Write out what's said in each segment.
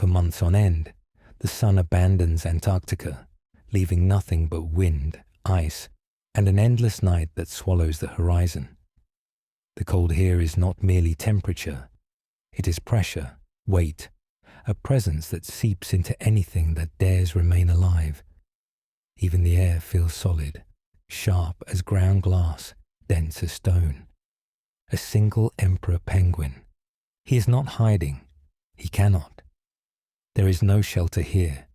for months on end, the sun abandons Antarctica, leaving nothing but wind, ice, and an endless night that swallows the horizon. The cold here is not merely temperature. It is pressure, weight, a presence that seeps into anything that dares remain alive. Even the air feels solid, sharp as ground glass, dense as stone. A single emperor penguin. He is not hiding. He cannot. There is no shelter here,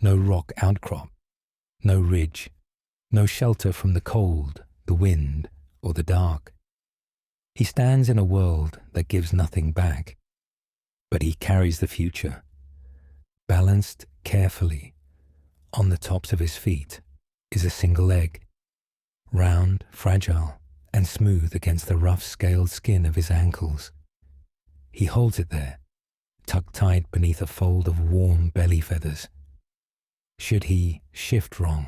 no rock outcrop, no ridge, no shelter from the cold, the wind, or the dark. He stands in a world that gives nothing back, but he carries the future, balanced carefully. On the tops of his feet is a single egg, round, fragile, and smooth against the rough scaled skin of his ankles. He holds it there, tucked tight beneath a fold of warm belly feathers. Should he shift wrong,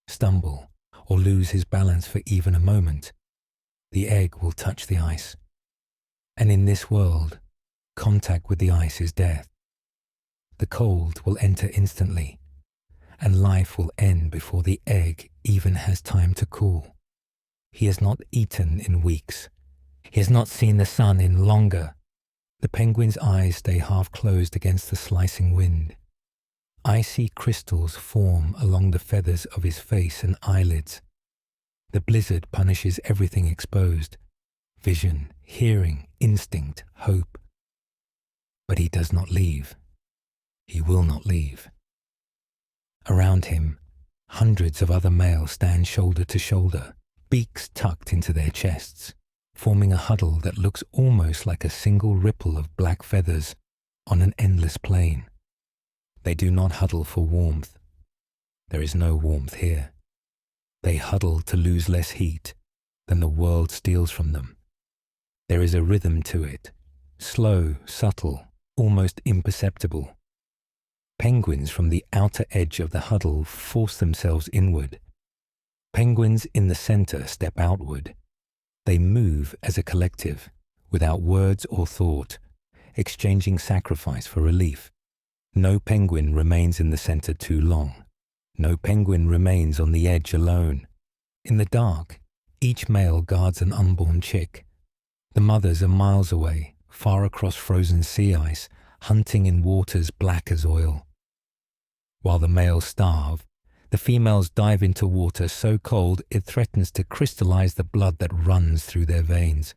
stumble, or lose his balance for even a moment, the egg will touch the ice. And in this world, contact with the ice is death. The cold will enter instantly, and life will end before the egg even has time to cool. He has not eaten in weeks. He has not seen the sun in longer. The penguin's eyes stay half closed against the slicing wind. Icy crystals form along the feathers of his face and eyelids. The blizzard punishes everything exposed: vision, hearing, instinct, hope. But he does not leave. He will not leave. Around him, hundreds of other males stand shoulder to shoulder, beaks tucked into their chests, forming a huddle that looks almost like a single ripple of black feathers on an endless plain. They do not huddle for warmth. There is no warmth here. They huddle to lose less heat than the world steals from them. There is a rhythm to it, slow, subtle, almost imperceptible. Penguins from the outer edge of the huddle force themselves inward. Penguins in the center step outward. They move as a collective, without words or thought, exchanging sacrifice for relief. No penguin remains in the center too long. No penguin remains on the edge alone. In the dark, each male guards an unborn chick. The mothers are miles away, far across frozen sea ice, hunting in waters black as oil. While the males starve, the females dive into water so cold it threatens to crystallize the blood that runs through their veins.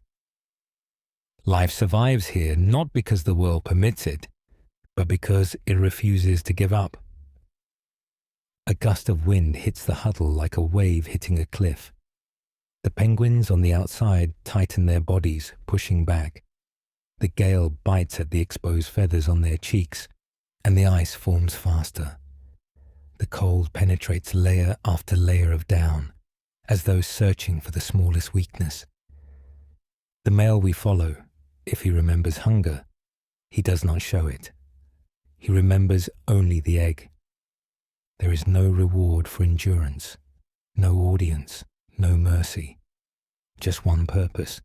Life survives here not because the world permits it, but because it refuses to give up. A gust of wind hits the huddle like a wave hitting a cliff. The penguins on the outside tighten their bodies, pushing back. The gale bites at the exposed feathers on their cheeks, and the ice forms faster. The cold penetrates layer after layer of down, as though searching for the smallest weakness. The male we follow, if he remembers hunger, he does not show it. He remembers only the egg. There is no reward for endurance, no audience, no mercy, just one purpose.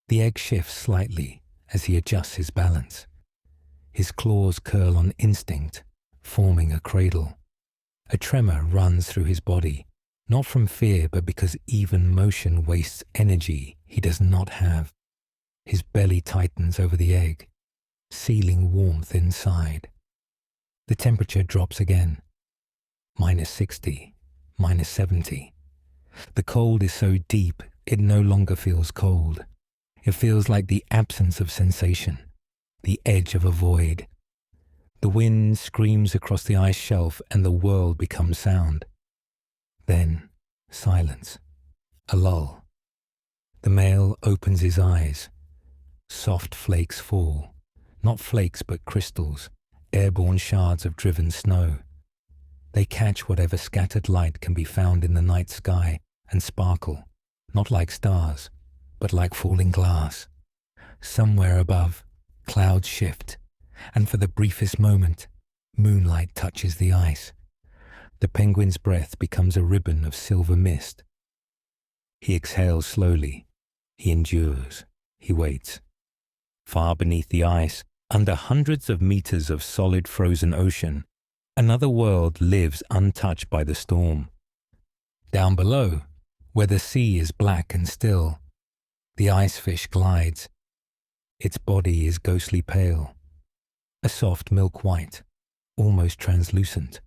The egg shifts slightly as he adjusts his balance. His claws curl on instinct, forming a cradle. A tremor runs through his body, not from fear, but because even motion wastes energy he does not have. His belly tightens over the egg, sealing warmth inside. The temperature drops again. -60, -70. The cold is so deep it no longer feels cold. It feels like the absence of sensation, the edge of a void. The wind screams across the ice shelf and the world becomes sound. Then silence, a lull. The male opens his eyes. Soft flakes fall, not flakes but crystals, airborne shards of driven snow. They catch whatever scattered light can be found in the night sky and sparkle, not like stars, but like falling glass. Somewhere above, clouds shift, and for the briefest moment, moonlight touches the ice. The penguin's breath becomes a ribbon of silver mist. He exhales slowly. He endures. He waits. Far beneath the ice, Under hundreds of meters of solid frozen ocean, another world lives untouched by the storm. Down below, where the sea is black and still, the icefish glides. Its body is ghostly pale, a soft milk white, almost translucent.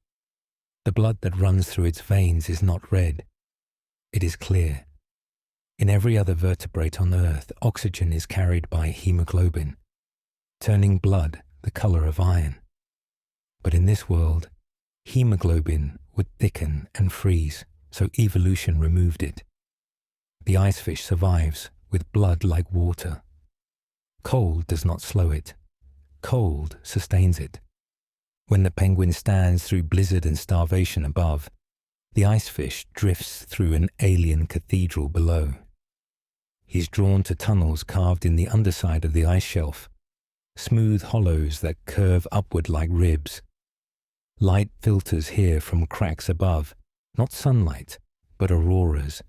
The blood that runs through its veins is not red. It is clear. In every other vertebrate on Earth, oxygen is carried by hemoglobin, turning blood the color of iron. But in this world, hemoglobin would thicken and freeze, so evolution removed it. The icefish survives with blood like water. Cold does not slow it. Cold sustains it. When the penguin stands through blizzard and starvation above, the icefish drifts through an alien cathedral below. He's drawn to tunnels carved in the underside of the ice shelf, smooth hollows that curve upward like ribs. Light filters here from cracks above, not sunlight, but auroras,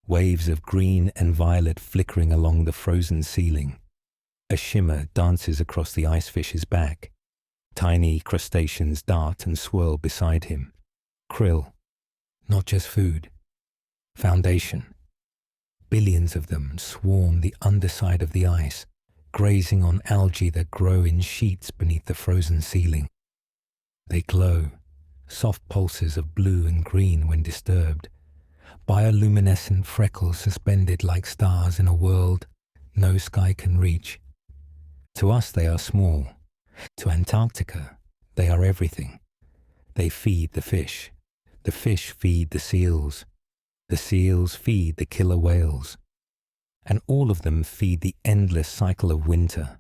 waves of green and violet flickering along the frozen ceiling. A shimmer dances across the icefish's back. Tiny crustaceans dart and swirl beside him. Krill, not just food, foundation. Billions of them swarm the underside of the ice, grazing on algae that grow in sheets beneath the frozen ceiling. They glow, soft pulses of blue and green when disturbed, bioluminescent freckles suspended like stars in a world no sky can reach. To us they are small. To Antarctica, they are everything. They feed the fish feed the seals feed the killer whales, and all of them feed the endless cycle of winter.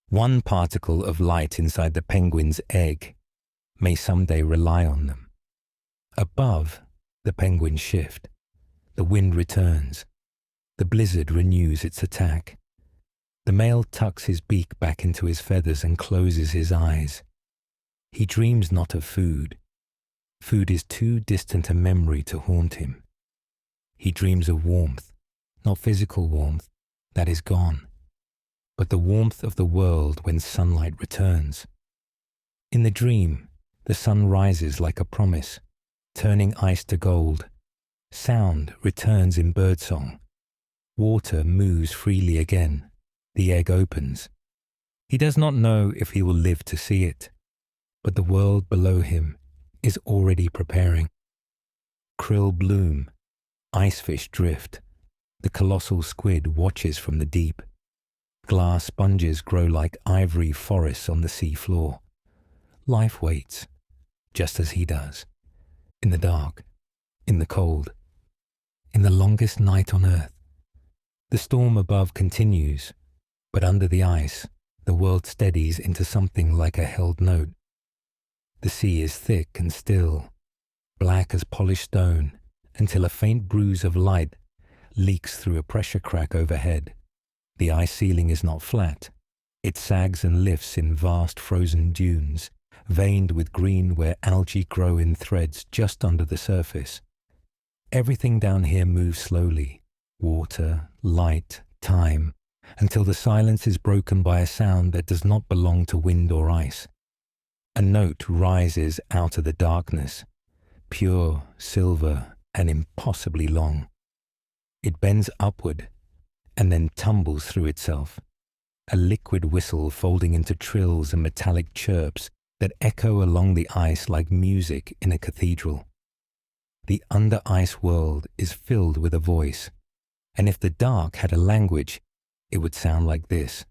One particle of light inside the penguin's egg may someday rely on them. Above, the penguins shift. The wind returns. The blizzard renews its attack. The male tucks his beak back into his feathers and closes his eyes. He dreams not of food. Food is too distant a memory to haunt him. He dreams of warmth, not physical warmth, that is gone, but the warmth of the world when sunlight returns. In the dream, the sun rises like a promise, turning ice to gold. Sound returns in birdsong. Water moves freely again. The egg opens. He does not know if he will live to see it, but the world below him is already preparing. Krill bloom, icefish drift, the colossal squid watches from the deep. Glass sponges grow like ivory forests on the sea floor. Life waits, just as he does, in the dark, in the cold, in the longest night on Earth. The storm above continues, but under the ice, the world steadies into something like a held note. The sea is thick and still, black as polished stone, until a faint bruise of light leaks through a pressure crack overhead. The ice ceiling is not flat. It sags and lifts in vast frozen dunes, veined with green where algae grow in threads just under the surface. Everything down here moves slowly, water, light, time, until the silence is broken by a sound that does not belong to wind or ice. A note rises out of the darkness, pure, silver, and impossibly long. It bends upward and then tumbles through itself, a liquid whistle folding into trills and metallic chirps that echo along the ice like music in a cathedral. The under-ice world is filled with a voice, and if the dark had a language, it would sound like this.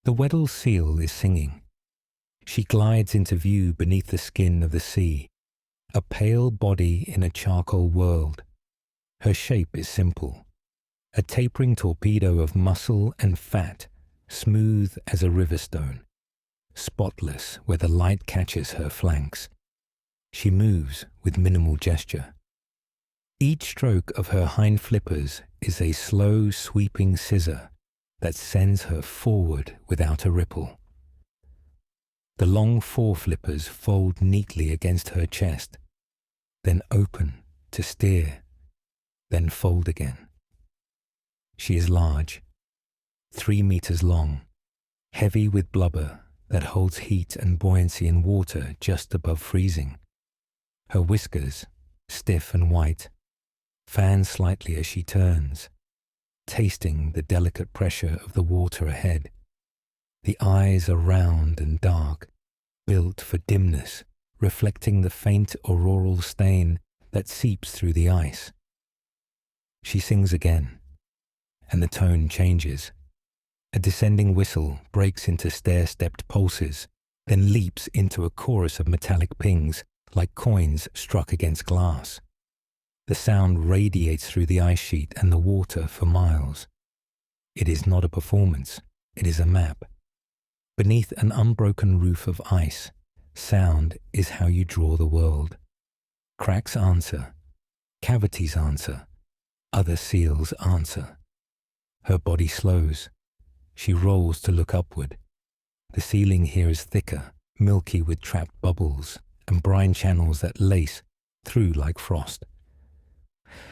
The Weddell seal is singing. She glides into view beneath the skin of the sea, a pale body in a charcoal world. Her shape is simple, a tapering torpedo of muscle and fat, smooth as a river stone, spotless where the light catches her flanks. She moves with minimal gesture. Each stroke of her hind flippers is a slow, sweeping scissor that sends her forward without a ripple. The long fore flippers fold neatly against her chest, then open to steer, then fold again. She is large, 3 meters long, heavy with blubber that holds heat and buoyancy in water just above freezing. Her whiskers, stiff and white, fan slightly as she turns, tasting the delicate pressure of the water ahead. The eyes are round and dark, built for dimness, reflecting the faint auroral stain that seeps through the ice. She sings again, and the tone changes. A descending whistle breaks into stair-stepped pulses, then leaps into a chorus of metallic pings like coins struck against glass. The sound radiates through the ice sheet and the water for miles. It is not a performance, it is a map. Beneath an unbroken roof of ice, sound is how you draw the world. Cracks answer, cavities answer, other seals answer. Her body slows. She rolls to look upward. The ceiling here is thicker, milky with trapped bubbles and brine channels that lace through like frost.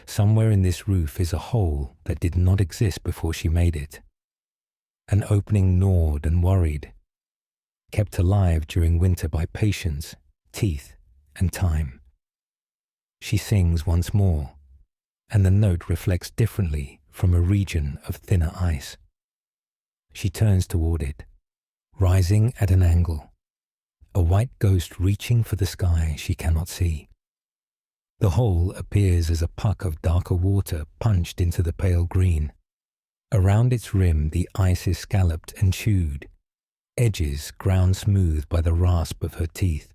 Somewhere in this roof is a hole that did not exist before she made it. An opening gnawed and worried, kept alive during winter by patience, teeth, and time. She sings once more, and the note reflects differently from a region of thinner ice. She turns toward it, rising at an angle, a white ghost reaching for the sky she cannot see. The hole appears as a puck of darker water punched into the pale green. Around its rim the ice is scalloped and chewed, edges ground smooth by the rasp of her teeth.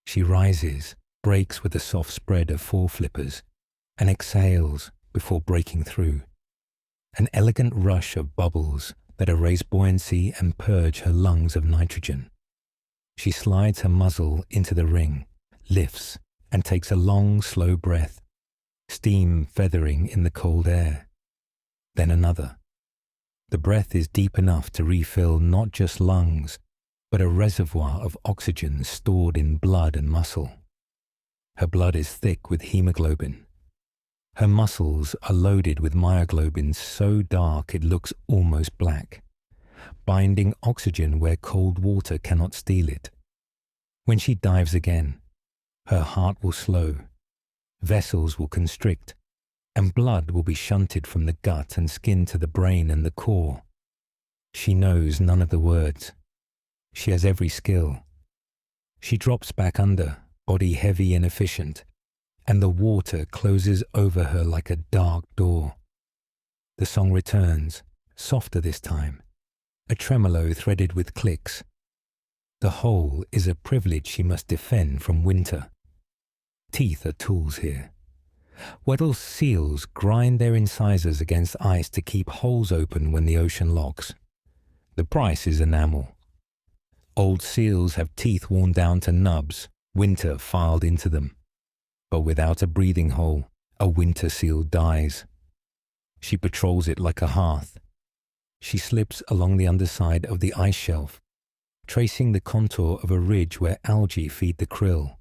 She rises, breaks with a soft spread of foreflippers, and exhales before breaking through. An elegant rush of bubbles that erase buoyancy and purge her lungs of nitrogen. She slides her muzzle into the ring, lifts, and takes a long, slow breath, steam feathering in the cold air. Then another. The breath is deep enough to refill not just lungs, but a reservoir of oxygen stored in blood and muscle. Her blood is thick with hemoglobin. Her muscles are loaded with myoglobin so dark it looks almost black, binding oxygen where cold water cannot steal it. When she dives again, her heart will slow, vessels will constrict, and blood will be shunted from the gut and skin to the brain and the core. She knows none of the words. She has every skill. She drops back under, body heavy and efficient, and the water closes over her like a dark door. The song returns, softer this time, a tremolo threaded with clicks. The hole is a privilege she must defend from winter. Teeth are tools here. Weddell's seals grind their incisors against ice to keep holes open when the ocean locks. The price is enamel. Old seals have teeth worn down to nubs, winter filed into them. But without a breathing hole, a winter seal dies. She patrols it like a hearth. She slips along the underside of the ice shelf, tracing the contour of a ridge where algae feed the krill.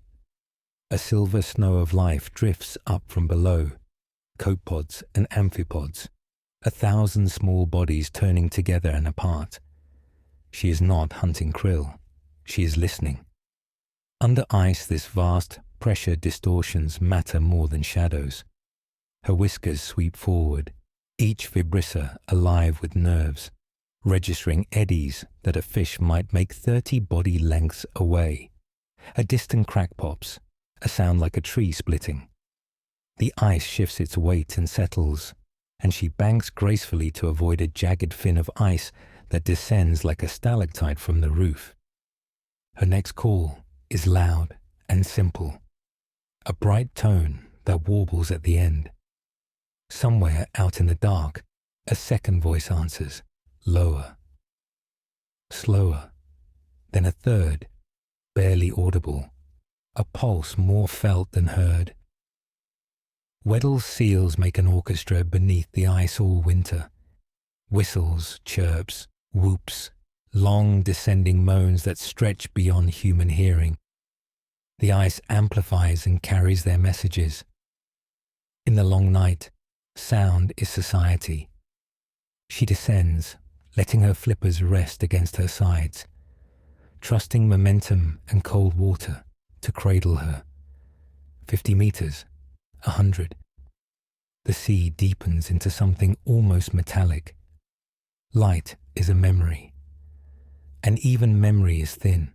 A silver snow of life drifts up from below, copepods and amphipods, 1,000 small bodies turning together and apart. She is not hunting krill. She is listening. Under ice, this vast pressure distortions matter more than shadows. Her whiskers sweep forward, each vibrissa alive with nerves, registering eddies that a fish might make 30 body lengths away. A distant crack pops, a sound like a tree splitting. The ice shifts its weight and settles, and she banks gracefully to avoid a jagged fin of ice that descends like a stalactite from the roof. Her next call is loud and simple, a bright tone that warbles at the end. Somewhere out in the dark, a second voice answers, lower, slower, then a third, barely audible, a pulse more felt than heard. Weddell's seals make an orchestra beneath the ice all winter. Whistles, chirps, whoops, long descending moans that stretch beyond human hearing. The ice amplifies and carries their messages. In the long night, sound is society. She descends, letting her flippers rest against her sides, trusting momentum and cold water to cradle her. 50 meters, 100. The sea deepens into something almost metallic. Light is a memory, and even memory is thin.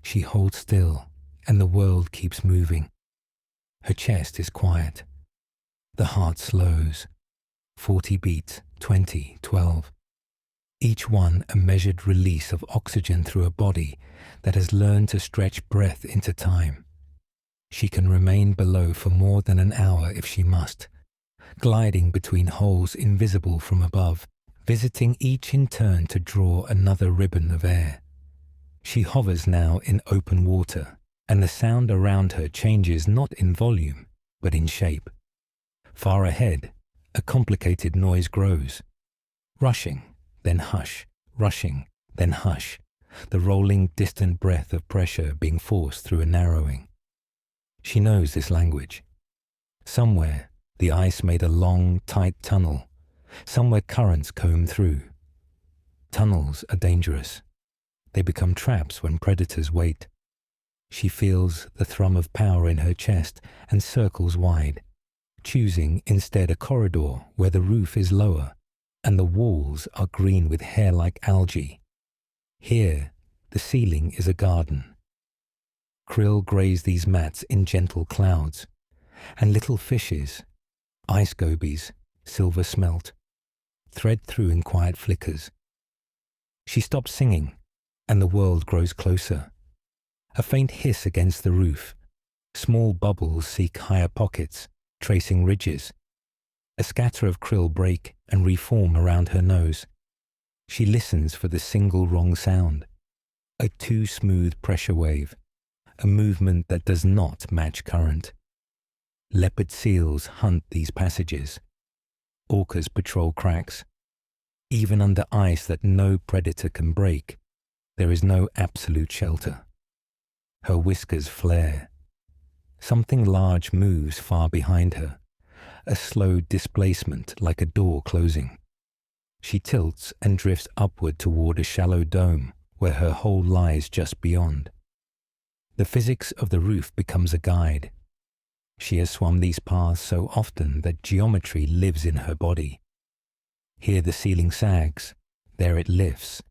She holds still, and the world keeps moving. Her chest is quiet. The heart slows. 40 beats, 20, 12. Each one a measured release of oxygen through a body that has learned to stretch breath into time. She can remain below for more than an hour if she must, gliding between holes invisible from above, visiting each in turn to draw another ribbon of air. She hovers now in open water, and the sound around her changes not in volume, but in shape. Far ahead, a complicated noise grows. Rushing, then hush, rushing, then hush, the rolling, distant breath of pressure being forced through a narrowing. She knows this language. Somewhere, the ice made a long, tight tunnel. Somewhere currents comb through. Tunnels are dangerous. They become traps when predators wait. She feels the thrum of power in her chest and circles wide, choosing instead a corridor where the roof is lower and the walls are green with hair-like algae. Here, the ceiling is a garden. Krill graze these mats in gentle clouds, and little fishes, ice gobies, silver smelt, thread through in quiet flickers. She stops singing, and the world grows closer. A faint hiss against the roof. Small bubbles seek higher pockets, tracing ridges. A scatter of krill break and reform around her nose. She listens for the single wrong sound. A too smooth pressure wave. A movement that does not match current. Leopard seals hunt these passages. Orcas patrol cracks. Even under ice that no predator can break, there is no absolute shelter. Her whiskers flare. Something large moves far behind her, a slow displacement like a door closing. She tilts and drifts upward toward a shallow dome where her hole lies just beyond. The physics of the roof becomes a guide. She has swum these paths so often that geometry lives in her body. Here the ceiling sags, there it lifts.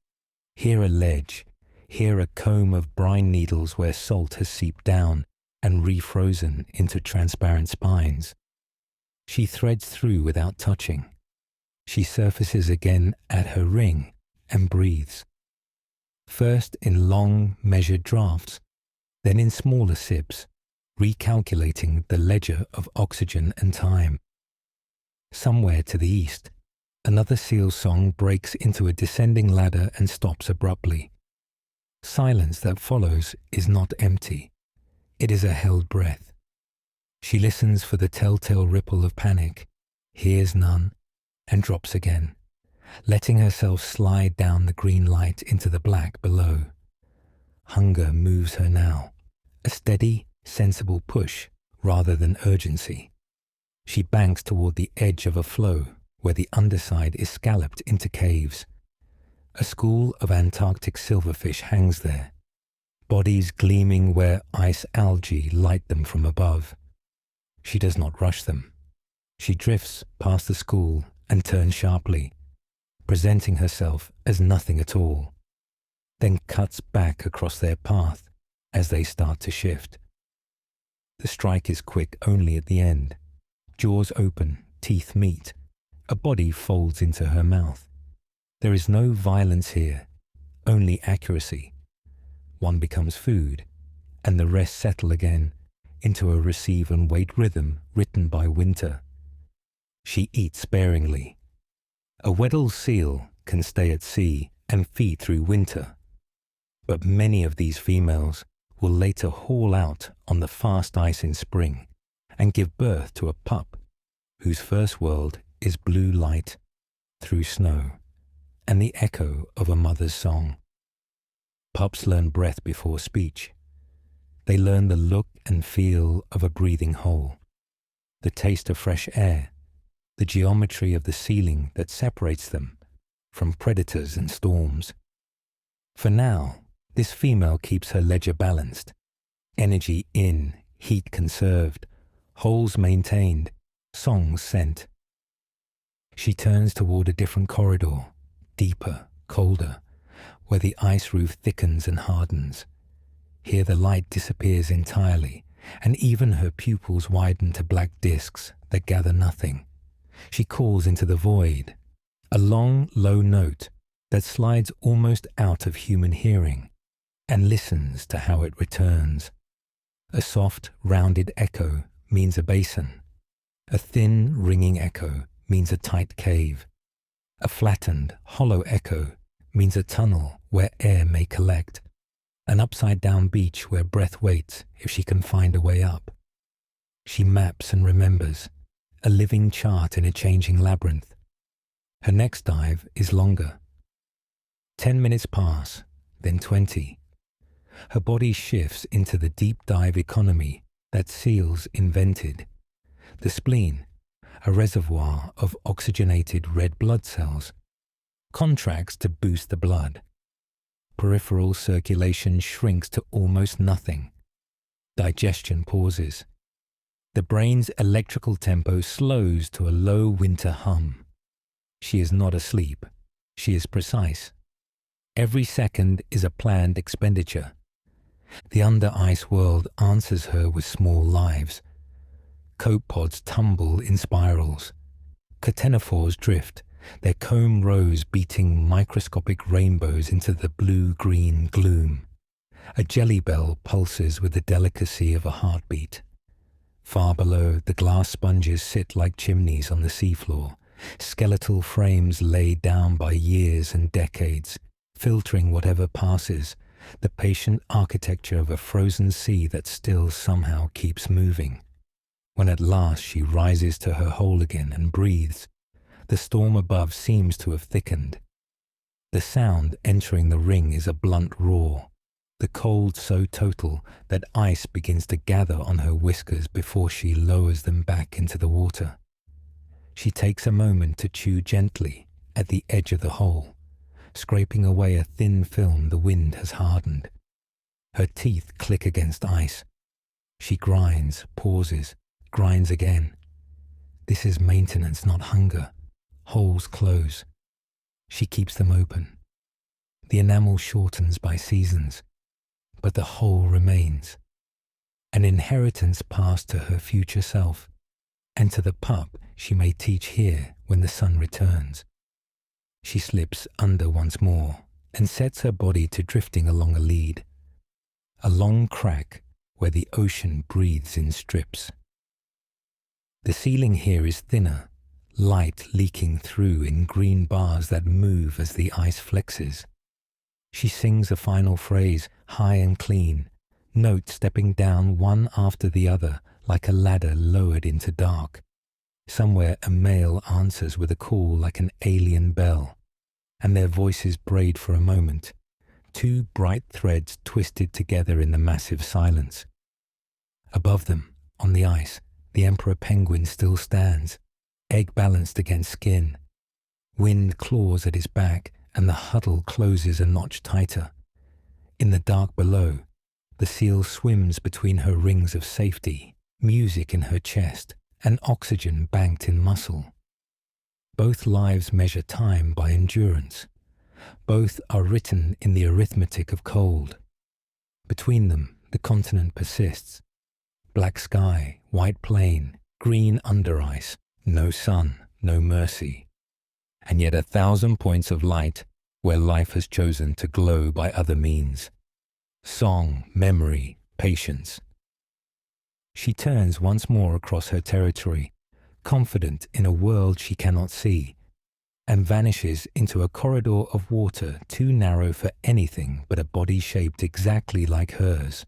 Here a ledge, here a comb of brine needles where salt has seeped down and refrozen into transparent spines. She threads through without touching. She surfaces again at her ring and breathes. First in long, measured drafts, then in smaller sips, recalculating the ledger of oxygen and time. Somewhere to the east, another seal song breaks into a descending ladder and stops abruptly. Silence that follows is not empty. It is a held breath. She listens for the telltale ripple of panic, hears none, and drops again, letting herself slide down the green light into the black below. Hunger moves her now, a steady, sensible push rather than urgency. She banks toward the edge of a flow where the underside is scalloped into caves. A school of Antarctic silverfish hangs there, bodies gleaming where ice algae light them from above. She does not rush them. She drifts past the school and turns sharply, presenting herself as nothing at all, then cuts back across their path as they start to shift. The strike is quick only at the end. Jaws open, teeth meet. A body folds into her mouth. There is no violence here, only accuracy. One becomes food, and the rest settle again into a receive and wait rhythm written by winter. She eats sparingly. A Weddell seal can stay at sea and feed through winter, but many of these females will later haul out on the fast ice in spring and give birth to a pup whose first world is blue light through snow and the echo of a mother's song. Pups learn breath before speech. They learn the look and feel of a breathing hole, the taste of fresh air, the geometry of the ceiling that separates them from predators and storms. For now, this female keeps her ledger balanced. Energy in, heat conserved, holes maintained, songs sent. She turns toward a different corridor, deeper, colder, where the ice roof thickens and hardens. Here the light disappears entirely, and even her pupils widen to black discs that gather nothing. She calls into the void, a long, low note that slides almost out of human hearing, and listens to how it returns. A soft, rounded echo means a basin. A thin, ringing echo means a tight cave. A flattened, hollow echo means a tunnel where air may collect. An upside-down beach where breath waits if she can find a way up. She maps and remembers, a living chart in a changing labyrinth. Her next dive is longer. 10 minutes pass, then 20. Her body shifts into the deep dive economy that SEALs invented. The spleen, a reservoir of oxygenated red blood cells, contracts to boost the blood. Peripheral circulation shrinks to almost nothing. Digestion pauses. The brain's electrical tempo slows to a low winter hum. She is not asleep. She is precise. Every second is a planned expenditure. The under-ice world answers her with small lives. Copepods tumble in spirals. Ctenophores drift, their comb rows beating microscopic rainbows into the blue-green gloom. A jelly bell pulses with the delicacy of a heartbeat. Far below, the glass sponges sit like chimneys on the seafloor, skeletal frames laid down by years and decades, filtering whatever passes, the patient architecture of a frozen sea that still somehow keeps moving. When at last she rises to her hole again and breathes, the storm above seems to have thickened. The sound entering the ring is a blunt roar, the cold so total that ice begins to gather on her whiskers before she lowers them back into the water. She takes a moment to chew gently at the edge of the hole, scraping away a thin film the wind has hardened. Her teeth click against ice. She grinds, pauses, grinds again. This is maintenance, not hunger. Holes close. She keeps them open. The enamel shortens by seasons, but the hole remains. An inheritance passed to her future self, and to the pup she may teach here when the sun returns. She slips under once more and sets her body to drifting along a lead, a long crack where the ocean breathes in strips. The ceiling here is thinner, light leaking through in green bars that move as the ice flexes. She sings a final phrase, high and clean, notes stepping down one after the other like a ladder lowered into dark. Somewhere a male answers with a call like an alien bell, and their voices braid for a moment, two bright threads twisted together in the massive silence. Above them, on the ice, the emperor penguin still stands, egg balanced against skin. Wind claws at his back, and the huddle closes a notch tighter. In the dark below, the seal swims between her rings of safety, music in her chest, and oxygen banked in muscle. Both lives measure time by endurance. Both are written in the arithmetic of cold. Between them, the continent persists. Black sky, white plain, green under ice, no sun, no mercy. And yet 1,000 points of light where life has chosen to glow by other means. Song, memory, patience. She turns once more across her territory, confident in a world she cannot see, and vanishes into a corridor of water too narrow for anything but a body shaped exactly like hers.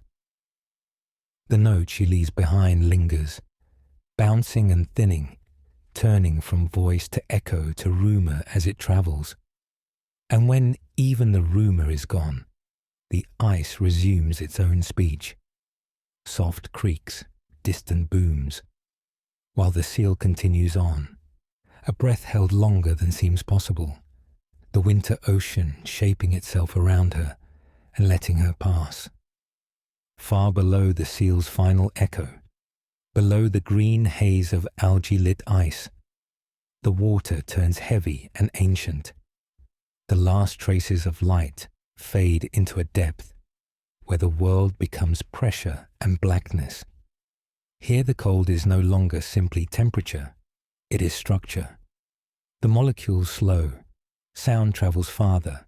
The note she leaves behind lingers, bouncing and thinning, turning from voice to echo to rumour as it travels. And when even the rumour is gone, the ice resumes its own speech. Soft creaks, distant booms, while the seal continues on, a breath held longer than seems possible, the winter ocean shaping itself around her and letting her pass. Far below the seal's final echo, below the green haze of algae-lit ice, the water turns heavy and ancient. The last traces of light fade into a depth where the world becomes pressure and blackness. Here the cold is no longer simply temperature, it is structure. The molecules slow, sound travels farther,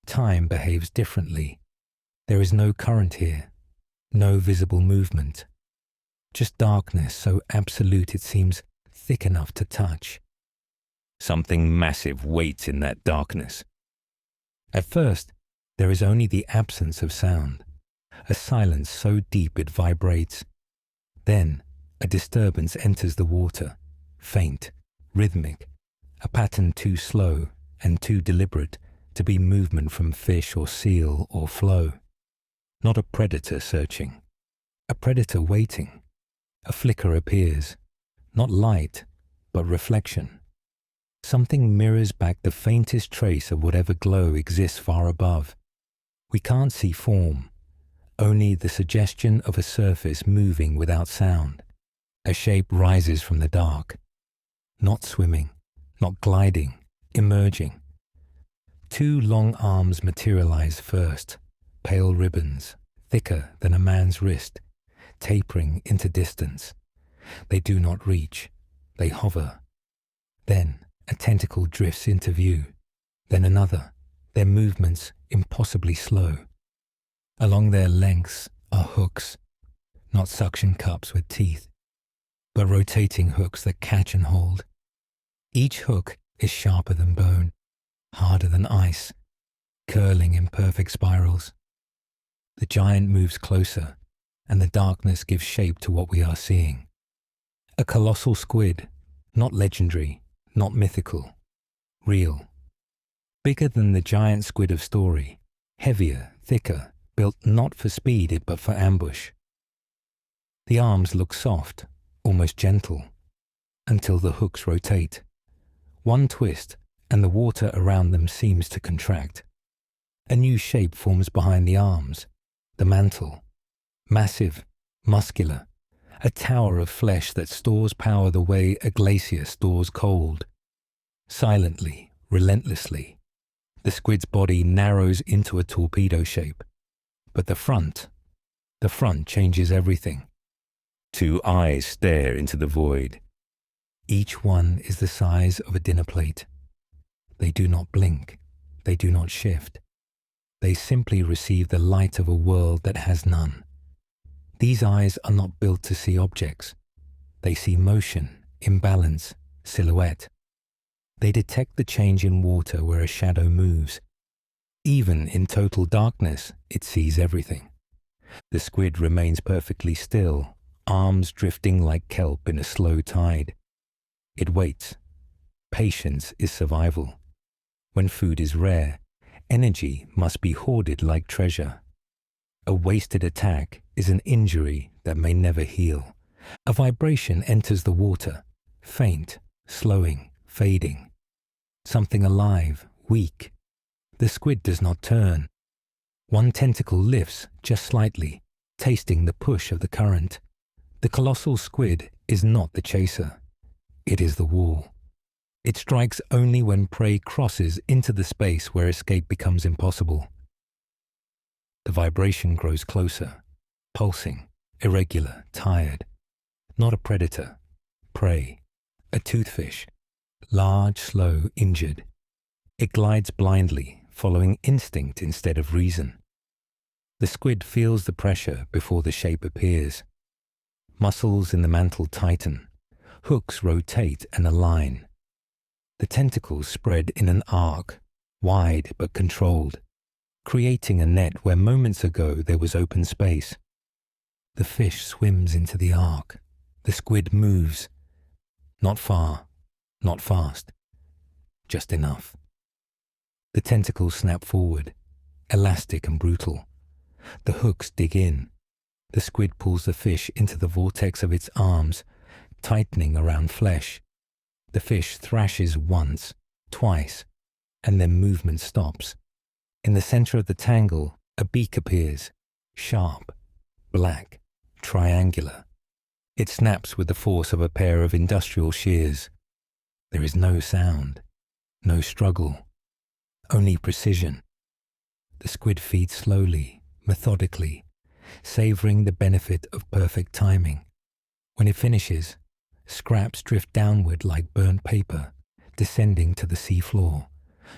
time behaves differently. There is no current here, no visible movement, just darkness so absolute it seems thick enough to touch. Something massive waits in that darkness. At first, there is only the absence of sound, a silence so deep it vibrates. Then, a disturbance enters the water, faint, rhythmic, a pattern too slow and too deliberate to be movement from fish or seal or flow. Not a predator searching, a predator waiting. A flicker appears, not light, but reflection. Something mirrors back the faintest trace of whatever glow exists far above. We can't see form, only the suggestion of a surface moving without sound. A shape rises from the dark, not swimming, not gliding, emerging. Two long arms materialize first, pale ribbons, thicker than a man's wrist, tapering into distance. They do not reach, they hover. Then a tentacle drifts into view, then another, their movements impossibly slow. Along their lengths are hooks, not suction cups with teeth, but rotating hooks that catch and hold. Each hook is sharper than bone, harder than ice, curling in perfect spirals. The giant moves closer, and the darkness gives shape to what we are seeing. A colossal squid, not legendary, not mythical, real. Bigger than the giant squid of story, heavier, thicker, built not for speed but for ambush. The arms look soft, almost gentle, until the hooks rotate. One twist, and the water around them seems to contract. A new shape forms behind the arms, the mantle. Massive, muscular, a tower of flesh that stores power the way a glacier stores cold. Silently, relentlessly, the squid's body narrows into a torpedo shape. But the front changes everything. Two eyes stare into the void. Each one is the size of a dinner plate. They do not blink, they do not shift. They simply receive the light of a world that has none. These eyes are not built to see objects. They see motion, imbalance, silhouette. They detect the change in water where a shadow moves. Even in total darkness, it sees everything. The squid remains perfectly still, arms drifting like kelp in a slow tide. It waits. Patience is survival. When food is rare, energy must be hoarded like treasure. A wasted attack is an injury that may never heal. A vibration enters the water, faint, slowing, fading. Something alive, weak. The squid does not turn. One tentacle lifts just slightly, tasting the push of the current. The colossal squid is not the chaser. It is the wall. It strikes only when prey crosses into the space where escape becomes impossible. The vibration grows closer, pulsing, irregular, tired. Not a predator, prey, a toothfish, large, slow, injured. It glides blindly, following instinct instead of reason. The squid feels the pressure before the shape appears. Muscles in the mantle tighten, hooks rotate and align. The tentacles spread in an arc, wide but controlled, creating a net where moments ago there was open space. The fish swims into the arc. The squid moves. Not far, not fast, just enough. The tentacles snap forward, elastic and brutal. The hooks dig in. The squid pulls the fish into the vortex of its arms, tightening around flesh. The fish thrashes once, twice, and then movement stops. In the center of the tangle, a beak appears, sharp, black, triangular. It snaps with the force of a pair of industrial shears. There is no sound, no struggle, only precision. The squid feeds slowly, methodically, savoring the benefit of perfect timing. When it finishes, scraps drift downward like burnt paper, descending to the sea floor,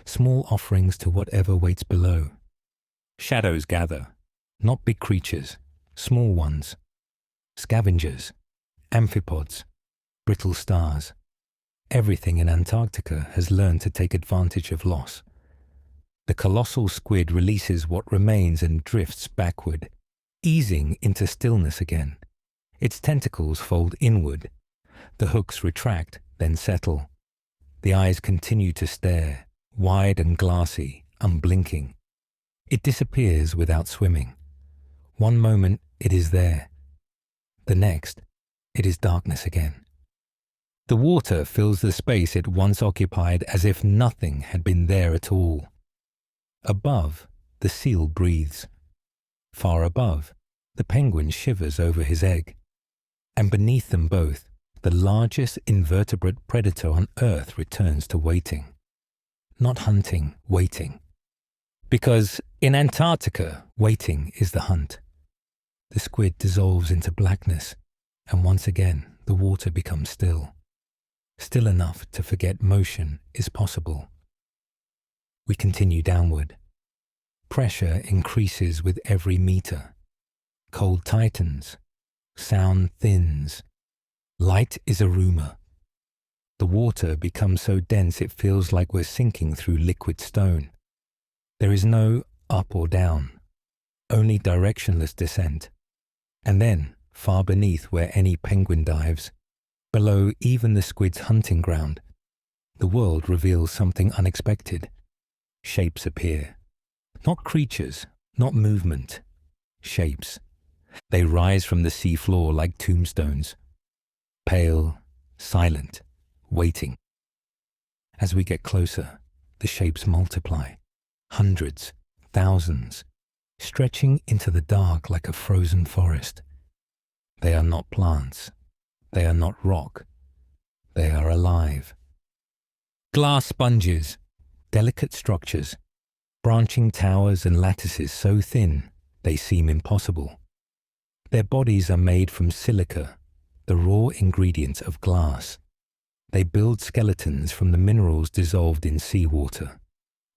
small offerings to whatever waits below. Shadows gather, not big creatures, small ones, scavengers, amphipods, brittle stars. Everything in Antarctica has learned to take advantage of loss. The colossal squid releases what remains and drifts backward, easing into stillness again. Its tentacles fold inward. The hooks retract, then settle. The eyes continue to stare, wide and glassy, unblinking. It disappears without swimming. One moment it is there. The next, it is darkness again. The water fills the space it once occupied as if nothing had been there at all. Above, the seal breathes. Far above, the penguin shivers over his egg. And beneath them both, the largest invertebrate predator on Earth returns to waiting. Not hunting, waiting. Because in Antarctica, waiting is the hunt. The squid dissolves into blackness, and once again the water becomes still. Still enough to forget motion is possible. We continue downward. Pressure increases with every meter. Cold tightens. Sound thins. Light is a rumor. The water becomes so dense it feels like we're sinking through liquid stone. There is no up or down, only directionless descent. And then, far beneath where any penguin dives, below even the squid's hunting ground, the world reveals something unexpected. Shapes appear. Not creatures, not movement. Shapes. They rise from the sea floor like tombstones. Pale, silent, waiting. As we get closer, the shapes multiply. Hundreds, thousands, stretching into the dark like a frozen forest. They are not plants. They are not rock. They are alive. Glass sponges, delicate structures, branching towers and lattices so thin they seem impossible. Their bodies are made from silica, the raw ingredient of glass. They build skeletons from the minerals dissolved in seawater,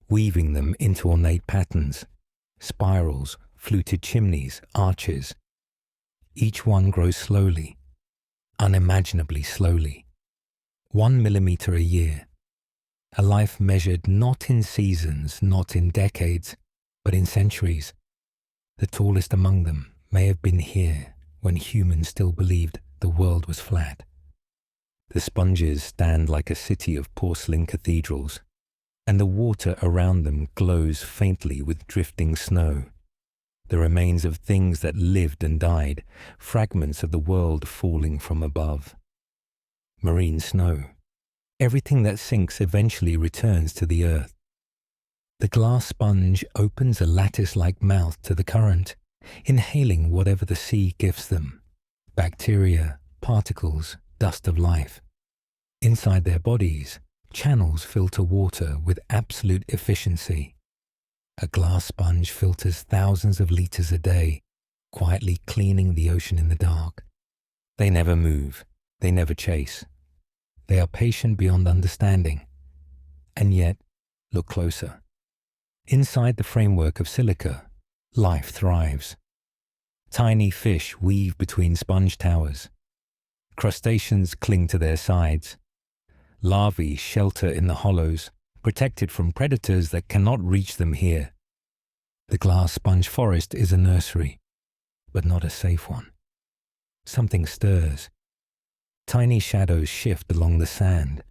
weaving them into ornate patterns, spirals, fluted chimneys, arches. Each one grows slowly, unimaginably slowly, 1 millimeter a year. A life measured not in seasons, not in decades, but in centuries. The tallest among them may have been here when humans still believed the world was flat. The sponges stand like a city of porcelain cathedrals, and the water around them glows faintly with drifting snow. The remains of things that lived and died, fragments of the world falling from above. Marine snow. Everything that sinks eventually returns to the earth. The glass sponge opens a lattice-like mouth to the current, inhaling whatever the sea gives them. Bacteria, particles, dust of life. Inside their bodies, channels filter water with absolute efficiency. A glass sponge filters thousands of liters a day, quietly cleaning the ocean in the dark. They never move. They never chase. They are patient beyond understanding. And yet, look closer. Inside the framework of silica, life thrives. Tiny fish weave between sponge towers. Crustaceans cling to their sides. Larvae shelter in the hollows, protected from predators that cannot reach them here. The glass sponge forest is a nursery, but not a safe one. Something stirs. Tiny shadows shift along the sand.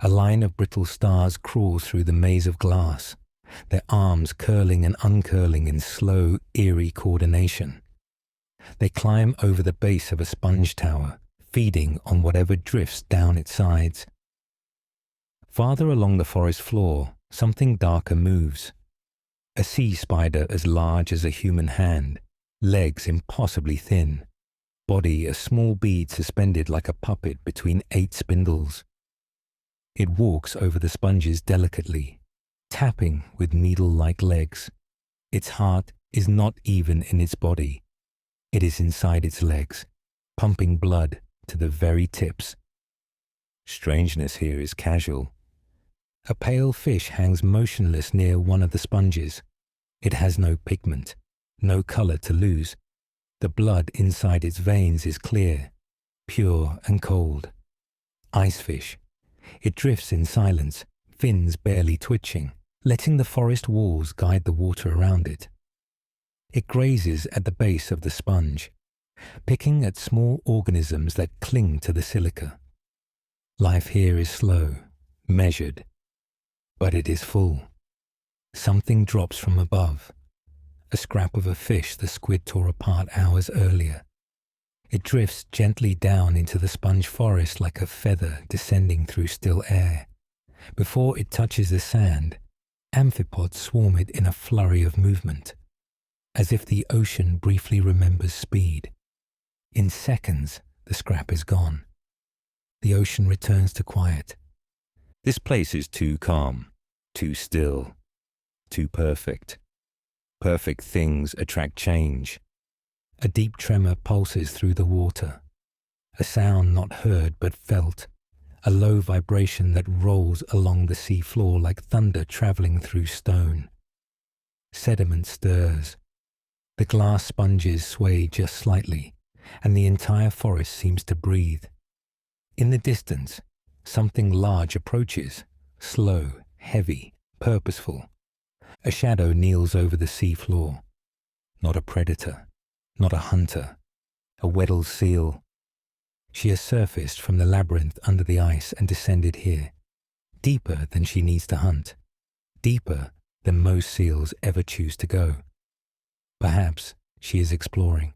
A line of brittle stars crawls through the maze of glass, their arms curling and uncurling in slow, eerie coordination. They climb over the base of a sponge tower, feeding on whatever drifts down its sides. Farther along the forest floor, something darker moves. A sea spider as large as a human hand, legs impossibly thin, body a small bead suspended like a puppet between 8 spindles. It walks over the sponges delicately, tapping with needle-like legs. Its heart is not even in its body. It is inside its legs, pumping blood to the very tips. Strangeness here is casual. A pale fish hangs motionless near one of the sponges. It has no pigment, no color to lose. The blood inside its veins is clear, pure and cold. Icefish. It drifts in silence, fins barely twitching, letting the forest walls guide the water around it. It grazes at the base of the sponge, picking at small organisms that cling to the silica. Life here is slow, measured, but it is full. Something drops from above, a scrap of a fish the squid tore apart hours earlier. It drifts gently down into the sponge forest like a feather descending through still air. Before it touches the sand, amphipods swarm it in a flurry of movement, as if the ocean briefly remembers speed. In seconds, the scrap is gone. The ocean returns to quiet. This place is too calm, too still, too perfect. Perfect things attract change. A deep tremor pulses through the water, a sound not heard but felt, a low vibration that rolls along the sea floor like thunder traveling through stone. Sediment stirs. The glass sponges sway just slightly, and the entire forest seems to breathe. In the distance, something large approaches, slow, heavy, purposeful. A shadow kneels over the sea floor. Not a predator. Not a hunter, a Weddell seal. She has surfaced from the labyrinth under the ice and descended here, deeper than she needs to hunt, deeper than most seals ever choose to go. Perhaps she is exploring.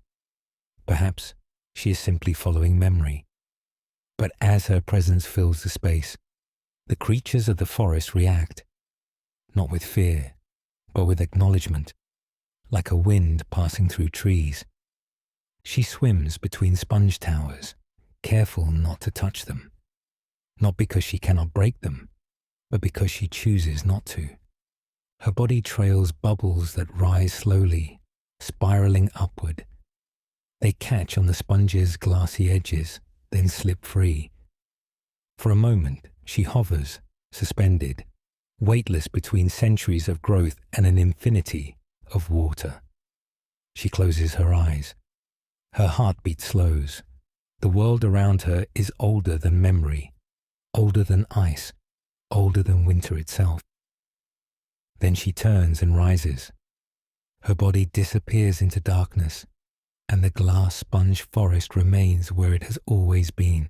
Perhaps she is simply following memory. But as her presence fills the space, the creatures of the forest react, not with fear, but with acknowledgement, like a wind passing through trees. She swims between sponge towers, careful not to touch them, not because she cannot break them, but because she chooses not to. Her body trails bubbles that rise slowly, spiraling upward. They catch on the sponge's glassy edges, then slip free. For a moment, she hovers, suspended, weightless between centuries of growth and an infinity of water. She closes her eyes. Her heartbeat slows. The world around her is older than memory, older than ice, older than winter itself. Then she turns and rises. Her body disappears into darkness, and the glass sponge forest remains where it has always been,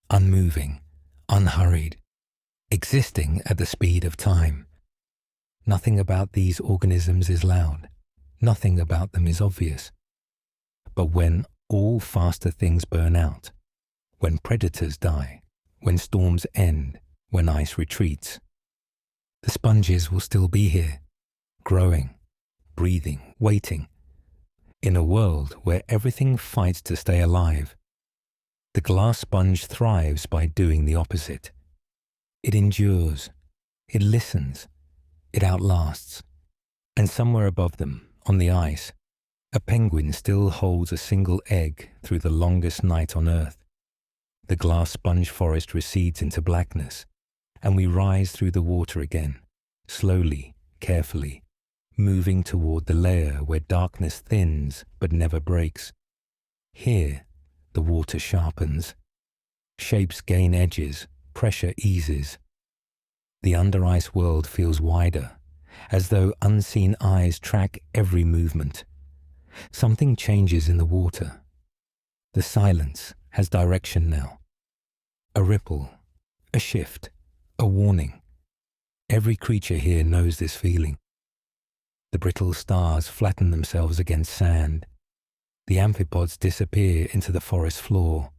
unmoving, unhurried, existing at the speed of time. Nothing about these organisms is loud. Nothing about them is obvious. But when all faster things burn out, when predators die, when storms end, when ice retreats, the sponges will still be here, growing, breathing, waiting. In a world where everything fights to stay alive, the glass sponge thrives by doing the opposite. It endures, it listens, it outlasts. And somewhere above them, on the ice, a penguin still holds a single egg through the longest night on Earth. The glass sponge forest recedes into blackness, and we rise through the water again, slowly, carefully, moving toward the layer where darkness thins but never breaks. Here, the water sharpens. Shapes gain edges, pressure eases. The under-ice world feels wider, as though unseen eyes track every movement. Something changes in the water. The silence has direction now. A ripple, a shift, a warning. Every creature here knows this feeling. The brittle stars flatten themselves against sand. The amphipods disappear into the forest floor.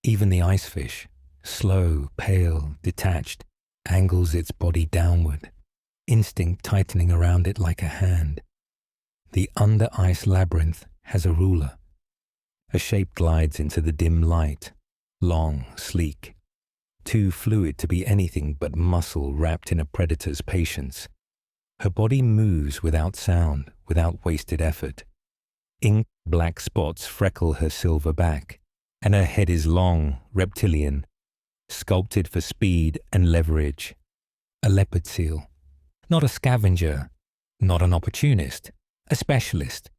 Even the icefish, slow, pale, detached, angles its body downward, instinct tightening around it like a hand. The under-ice labyrinth has a ruler. A shape glides into the dim light, long, sleek, too fluid to be anything but muscle wrapped in a predator's patience. Her body moves without sound, without wasted effort. Ink black spots freckle her silver back, and her head is long, reptilian, sculpted for speed and leverage. A leopard seal. Not a scavenger, not an opportunist, a specialist.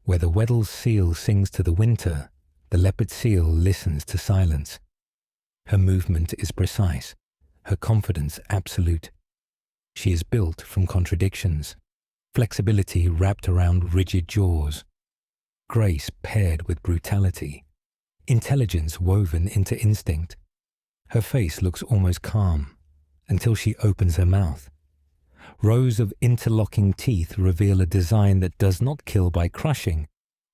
Where the Weddell seal sings to the winter, the leopard seal listens to silence. Her movement is precise, her confidence absolute. She is built from contradictions, flexibility wrapped around rigid jaws, grace paired with brutality, intelligence woven into instinct. Her face looks almost calm until she opens her mouth. Rows of interlocking teeth reveal a design that does not kill by crushing,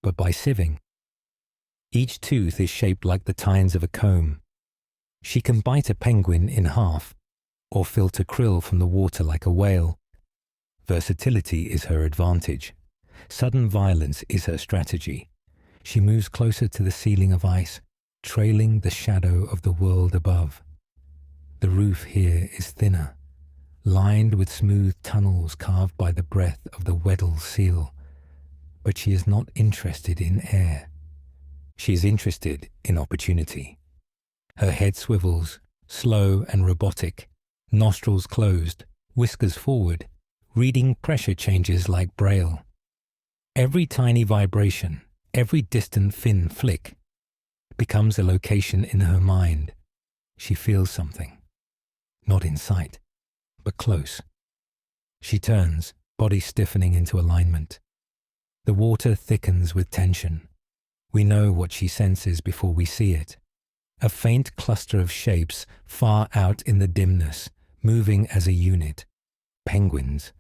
but by sieving. Each tooth is shaped like the tines of a comb. She can bite a penguin in half, or filter krill from the water like a whale. Versatility is her advantage. Sudden violence is her strategy. She moves closer to the ceiling of ice, trailing the shadow of the world above. The roof here is thinner, lined with smooth tunnels carved by the breath of the Weddell seal. But she is not interested in air. She is interested in opportunity. Her head swivels, slow and robotic, nostrils closed, whiskers forward, reading pressure changes like braille. Every tiny vibration, every distant fin flick, becomes a location in her mind. She feels something. Not in sight, but close. She turns, body stiffening into alignment. The water thickens with tension. We know what she senses before we see it. A faint cluster of shapes far out in the dimness, moving as a unit. Penguins.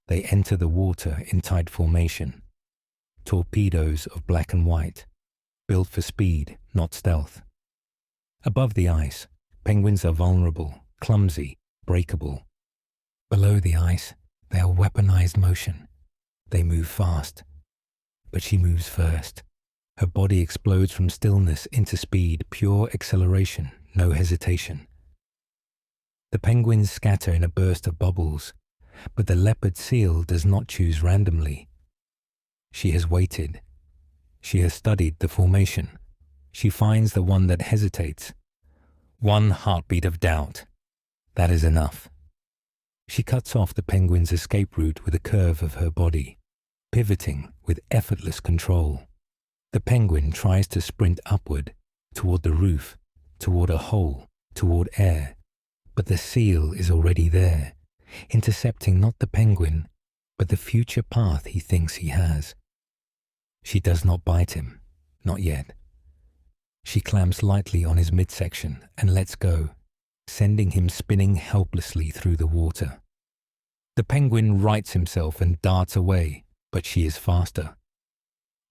They enter the water in tight formation. Torpedoes of black and white, built for speed, not stealth. Above the ice, penguins are vulnerable, clumsy, breakable. Below the ice, they are weaponized motion. They move fast. But she moves first. Her body explodes from stillness into speed, pure acceleration, no hesitation. The penguins scatter in a burst of bubbles, but the leopard seal does not choose randomly. She has waited. She has studied the formation. She finds the one that hesitates. One heartbeat of doubt. That is enough. She cuts off the penguin's escape route with a curve of her body, pivoting with effortless control. The penguin tries to sprint upward, toward the roof, toward a hole, toward air. But the seal is already there, intercepting not the penguin, but the future path he thinks he has. She does not bite him, not yet. She clamps lightly on his midsection and lets go, sending him spinning helplessly through the water. The penguin rights himself and darts away, but she is faster.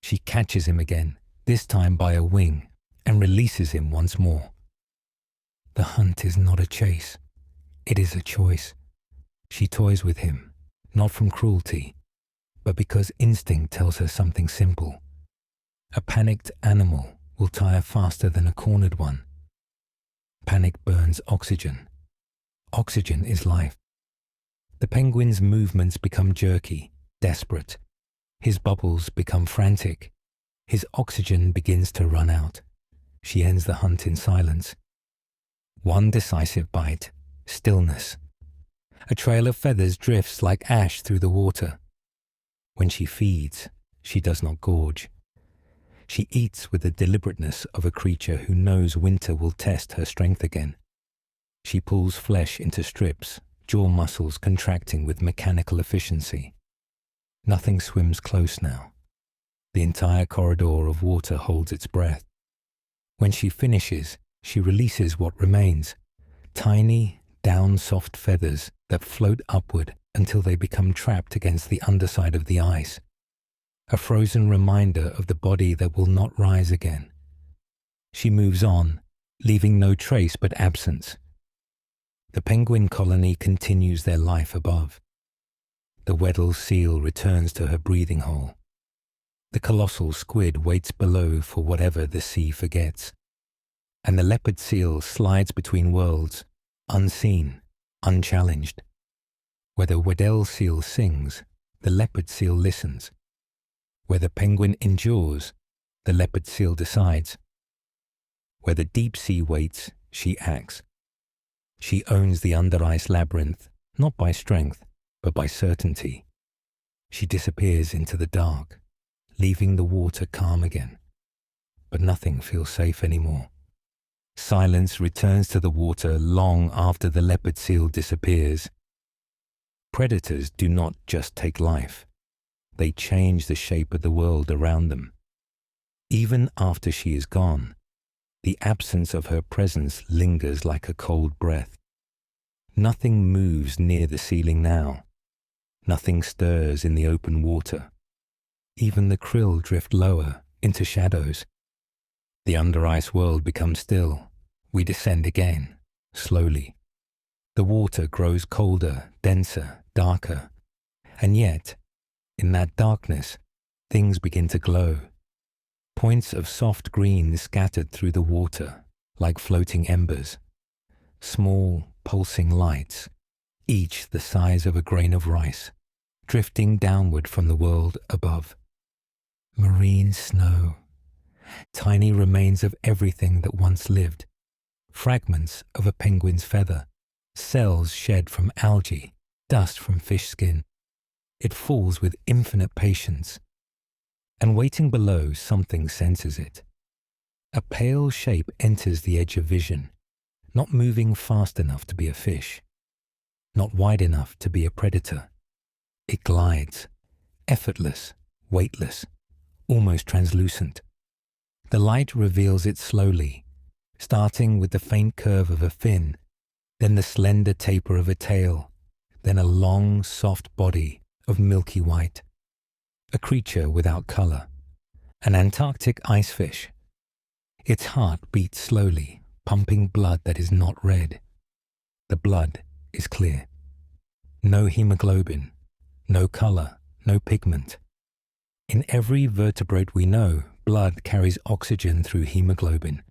She catches him again, this time by a wing, and releases him once more. The hunt is not a chase. It is a choice. She toys with him, not from cruelty, but because instinct tells her something simple. A panicked animal will tire faster than a cornered one. Panic burns oxygen. Oxygen is life. The penguin's movements become jerky, desperate. His bubbles become frantic. His oxygen begins to run out. She ends the hunt in silence. One decisive bite, stillness. A trail of feathers drifts like ash through the water. When she feeds, she does not gorge. She eats with the deliberateness of a creature who knows winter will test her strength again. She pulls flesh into strips, jaw muscles contracting with mechanical efficiency. Nothing swims close now. The entire corridor of water holds its breath. When she finishes, she releases what remains, tiny, down-soft feathers that float upward until they become trapped against the underside of the ice. A frozen reminder of the body that will not rise again. She moves on, leaving no trace but absence. The penguin colony continues their life above. The Weddell seal returns to her breathing hole. The colossal squid waits below for whatever the sea forgets. And the leopard seal slides between worlds, unseen, unchallenged. Where the Weddell seal sings, the leopard seal listens. Where the penguin endures, the leopard seal decides. Where the deep sea waits, she acts. She owns the under-ice labyrinth, not by strength, but by certainty. She disappears into the dark, leaving the water calm again. But nothing feels safe anymore. Silence returns to the water long after the leopard seal disappears. Predators do not just take life. They change the shape of the world around them. Even after she is gone, the absence of her presence lingers like a cold breath. Nothing moves near the ceiling now. Nothing stirs in the open water. Even the krill drift lower into shadows. The under-ice world becomes still. We descend again, slowly. The water grows colder, denser, darker. And yet, in that darkness, things begin to glow. Points of soft green scattered through the water, like floating embers. Small, pulsing lights, each the size of a grain of rice, drifting downward from the world above. Marine snow. Tiny remains of everything that once lived. Fragments of a penguin's feather. Cells shed from algae. Dust from fish skin. It falls with infinite patience. And waiting below, something senses it. A pale shape enters the edge of vision, not moving fast enough to be a fish, not wide enough to be a predator. It glides, effortless, weightless, almost translucent. The light reveals it slowly, starting with the faint curve of a fin, then the slender taper of a tail, then a long, soft body of milky white. A creature without color, an Antarctic icefish. Its heart beats slowly, pumping blood that is not red. The blood is clear. No hemoglobin, no color, no pigment. In every vertebrate we know, blood carries oxygen through hemoglobin,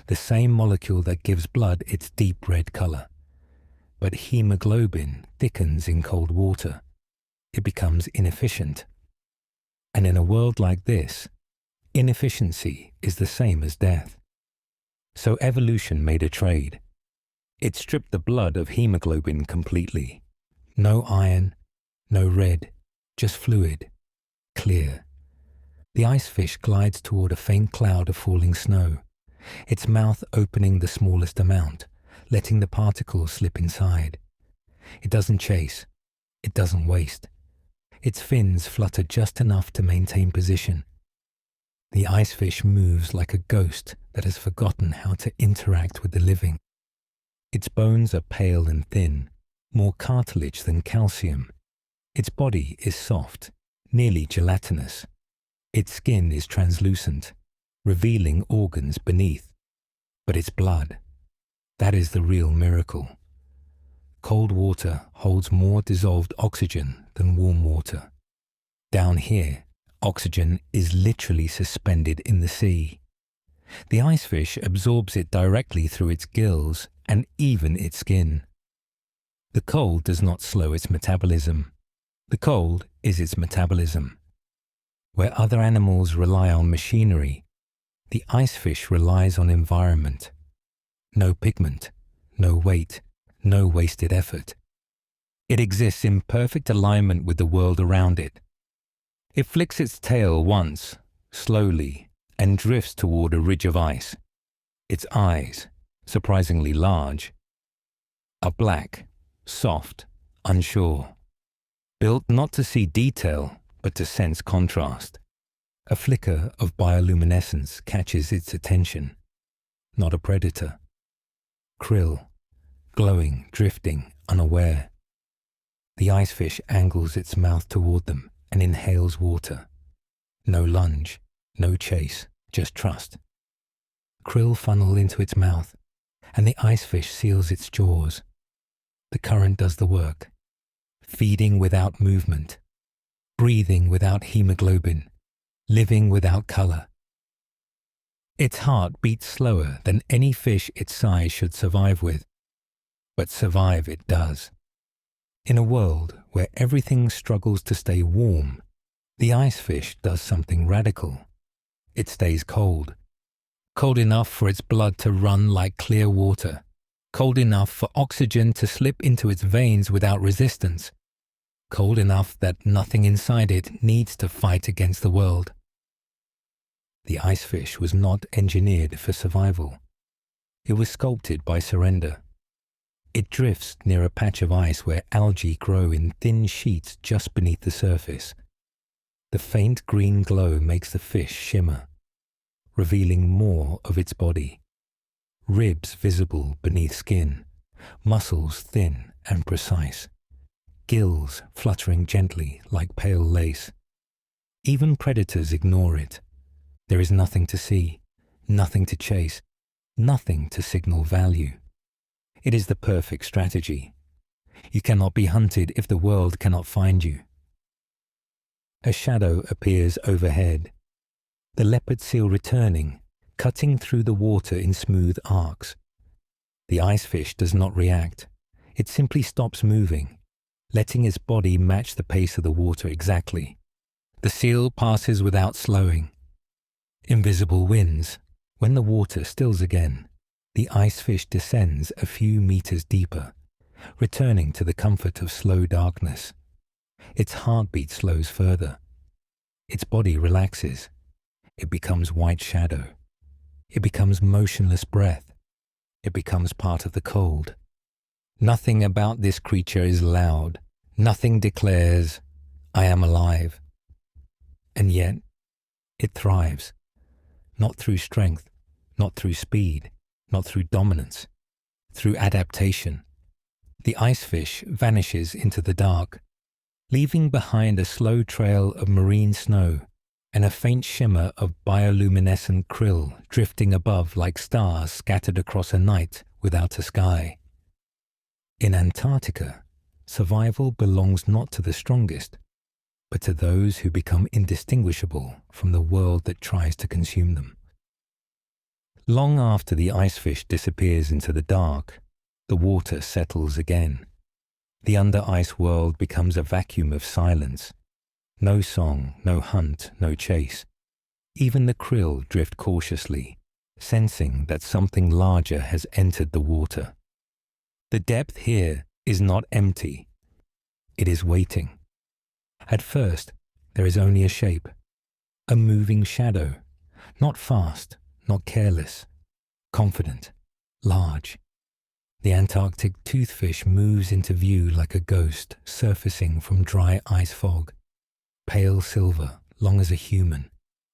the same molecule that gives blood its deep red color. But hemoglobin thickens in cold water. It becomes inefficient. And in a world like this, inefficiency is the same as death. So evolution made a trade. It stripped the blood of hemoglobin completely. No iron, no red, just fluid, clear. The icefish glides toward a faint cloud of falling snow, its mouth opening the smallest amount, letting the particles slip inside. It doesn't chase. It doesn't waste. Its fins flutter just enough to maintain position. The icefish moves like a ghost that has forgotten how to interact with the living. Its bones are pale and thin, more cartilage than calcium. Its body is soft, nearly gelatinous. Its skin is translucent, revealing organs beneath. But its blood, that is the real miracle. Cold water holds more dissolved oxygen than warm water. Down here, oxygen is literally suspended in the sea. The icefish absorbs it directly through its gills and even its skin. The cold does not slow its metabolism. The cold is its metabolism. Where other animals rely on machinery, the icefish relies on environment. No pigment, no weight, no wasted effort. It exists in perfect alignment with the world around it. It flicks its tail once, slowly, and drifts toward a ridge of ice. Its eyes, surprisingly large, are black, soft, unsure. Built not to see detail, but to sense contrast. A flicker of bioluminescence catches its attention. Not a predator. Krill, glowing, drifting, unaware. The icefish angles its mouth toward them and inhales water. No lunge, no chase, just trust. Krill funnel into its mouth, and the icefish seals its jaws. The current does the work, feeding without movement, breathing without hemoglobin, living without color. Its heart beats slower than any fish its size should survive with, but survive it does. In a world where everything struggles to stay warm, the icefish does something radical. It stays cold. Cold enough for its blood to run like clear water. Cold enough for oxygen to slip into its veins without resistance. Cold enough that nothing inside it needs to fight against the world. The icefish was not engineered for survival. It was sculpted by surrender. It drifts near a patch of ice where algae grow in thin sheets just beneath the surface. The faint green glow makes the fish shimmer, revealing more of its body. Ribs visible beneath skin, muscles thin and precise, gills fluttering gently like pale lace. Even predators ignore it. There is nothing to see, nothing to chase, nothing to signal value. It is the perfect strategy. You cannot be hunted if the world cannot find you. A shadow appears overhead. The leopard seal returning, cutting through the water in smooth arcs. The icefish does not react. It simply stops moving, letting its body match the pace of the water exactly. The seal passes without slowing. Invisible wins. When the water stills again, the icefish descends a few meters deeper, returning to the comfort of slow darkness. Its heartbeat slows further. Its body relaxes. It becomes white shadow. It becomes motionless breath. It becomes part of the cold. Nothing about this creature is loud. Nothing declares, "I am alive." And yet, it thrives. Not through strength, not through speed, not through dominance, through adaptation. The icefish vanishes into the dark, leaving behind a slow trail of marine snow and a faint shimmer of bioluminescent krill drifting above like stars scattered across a night without a sky. In Antarctica, survival belongs not to the strongest, but to those who become indistinguishable from the world that tries to consume them. Long after the icefish disappears into the dark, the water settles again. The under-ice world becomes a vacuum of silence. No song, no hunt, no chase. Even the krill drift cautiously, sensing that something larger has entered the water. The depth here is not empty. It is waiting. At first, there is only a shape, a moving shadow, not fast, not careless, confident, large. The Antarctic toothfish moves into view like a ghost surfacing from dry ice fog, pale silver, long as a human,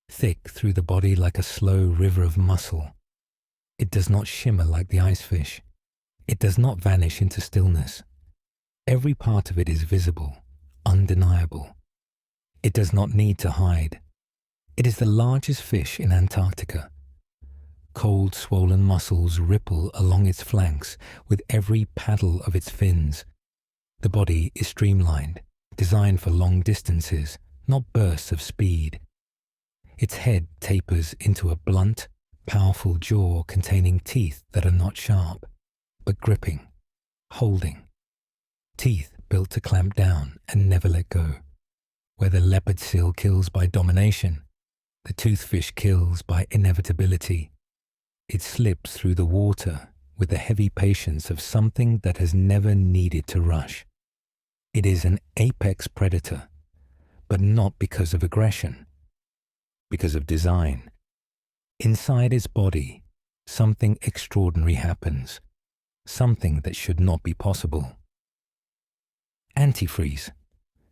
thick through the body like a slow river of muscle. It does not shimmer like the icefish. It does not vanish into stillness. Every part of it is visible, undeniable. It does not need to hide. It is the largest fish in Antarctica. Cold, swollen muscles ripple along its flanks with every paddle of its fins. The body is streamlined, designed for long distances, not bursts of speed. Its head tapers into a blunt, powerful jaw containing teeth that are not sharp, but gripping, holding. Teeth built to clamp down and never let go. Where the leopard seal kills by domination, the toothfish kills by inevitability. It slips through the water with the heavy patience of something that has never needed to rush. It is an apex predator, but not because of aggression, because of design. Inside its body, something extraordinary happens, something that should not be possible. Antifreeze.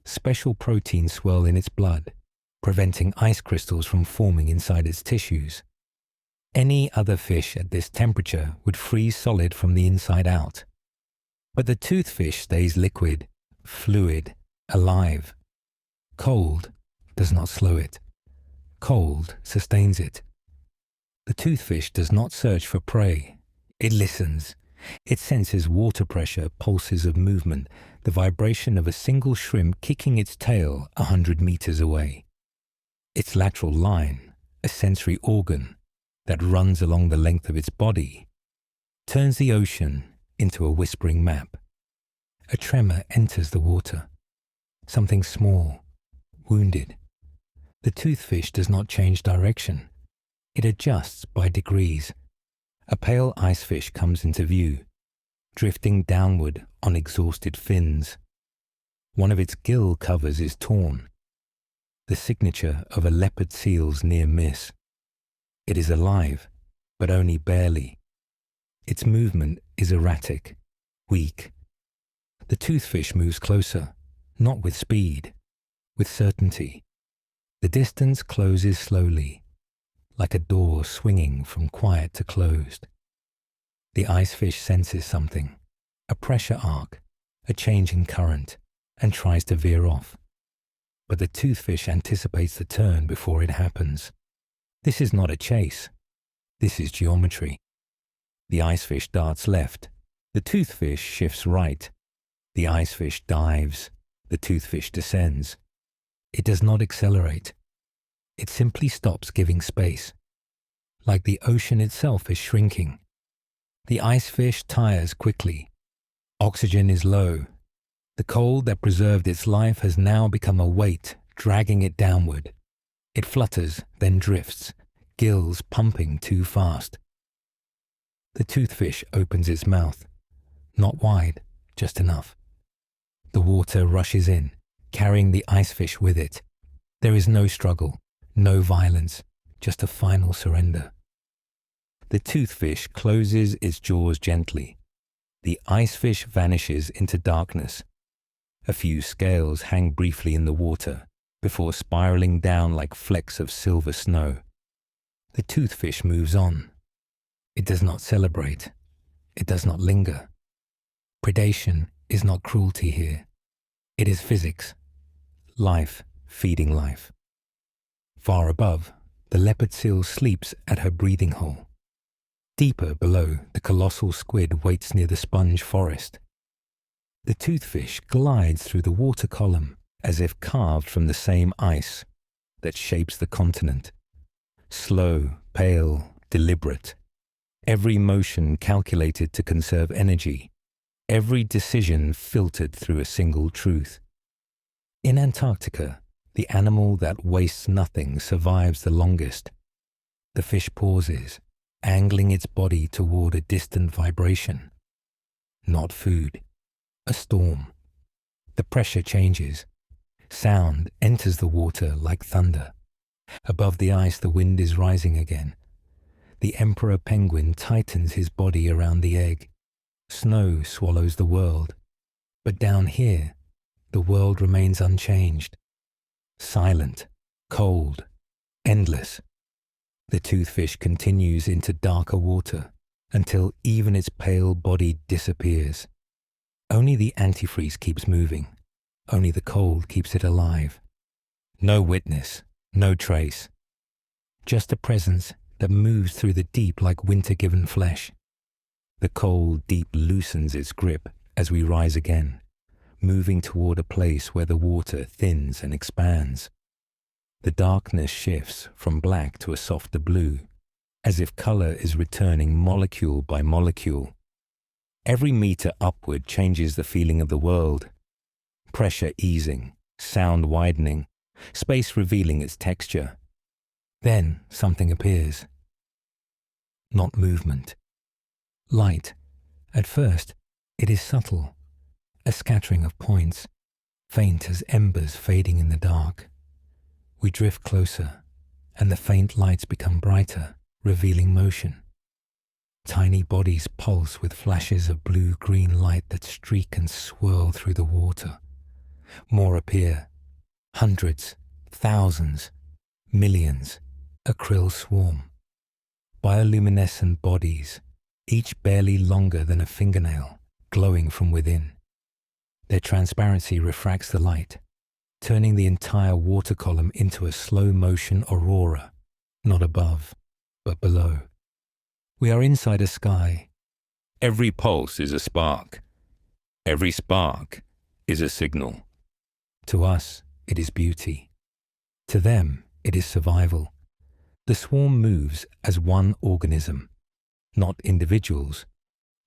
Special proteins swirl in its blood, preventing ice crystals from forming inside its tissues. Any other fish at this temperature would freeze solid from the inside out. But the toothfish stays liquid, fluid, alive. Cold does not slow it. Cold sustains it. The toothfish does not search for prey. It listens. It senses water pressure, pulses of movement, the vibration of a single shrimp kicking its tail 100 meters away. Its lateral line, a sensory organ that runs along the length of its body, turns the ocean into a whispering map. A tremor enters the water. Something small, wounded. The toothfish does not change direction. It adjusts by degrees. A pale icefish comes into view, drifting downward on exhausted fins. One of its gill covers is torn, the signature of a leopard seal's near miss. It is alive, but only barely. Its movement is erratic, weak. The toothfish moves closer, not with speed, with certainty. The distance closes slowly, like a door swinging from quiet to closed. The icefish senses something, a pressure arc, a change in current, and tries to veer off. But the toothfish anticipates the turn before it happens. This is not a chase. This is geometry. The icefish darts left. The toothfish shifts right. The icefish dives. The toothfish descends. It does not accelerate. It simply stops giving space. Like the ocean itself is shrinking. The icefish tires quickly. Oxygen is low. The cold that preserved its life has now become a weight, dragging it downward. It flutters, then drifts, gills pumping too fast. The toothfish opens its mouth. Not wide, just enough. The water rushes in, carrying the icefish with it. There is no struggle, no violence, just a final surrender. The toothfish closes its jaws gently. The icefish vanishes into darkness. A few scales hang briefly in the water before spiraling down like flecks of silver snow. The toothfish moves on. It does not celebrate. It does not linger. Predation is not cruelty here. It is physics. Life feeding life. Far above, the leopard seal sleeps at her breathing hole. Deeper below, the colossal squid waits near the sponge forest. The toothfish glides through the water column as if carved from the same ice that shapes the continent. Slow, pale, deliberate. Every motion calculated to conserve energy. Every decision filtered through a single truth. In Antarctica, the animal that wastes nothing survives the longest. The fish pauses, angling its body toward a distant vibration. Not food, a storm. The pressure changes. Sound enters the water like thunder. Above the ice, the wind is rising again. The emperor penguin tightens his body around the egg. Snow swallows the world. But down here, the world remains unchanged. Silent, cold, endless. The toothfish continues into darker water until even its pale body disappears. Only the antifreeze keeps moving. Only the cold keeps it alive. No witness, no trace. Just a presence that moves through the deep like winter-given flesh. The cold deep loosens its grip as we rise again, moving toward a place where the water thins and expands. The darkness shifts from black to a softer blue, as if color is returning molecule by molecule. Every meter upward changes the feeling of the world. Pressure easing, sound widening, space revealing its texture. Then something appears. Not movement. Light. At first, it is subtle, a scattering of points, faint as embers fading in the dark. We drift closer, and the faint lights become brighter, revealing motion. Tiny bodies pulse with flashes of blue-green light that streak and swirl through the water. More appear. Hundreds, thousands, millions. A krill swarm. Bioluminescent bodies, each barely longer than a fingernail, glowing from within. Their transparency refracts the light, turning the entire water column into a slow-motion aurora, not above, but below. We are inside a sky, Every pulse is a spark. Every spark is a signal. To us, it is beauty. To them, it is survival. The swarm moves as one organism, not individuals,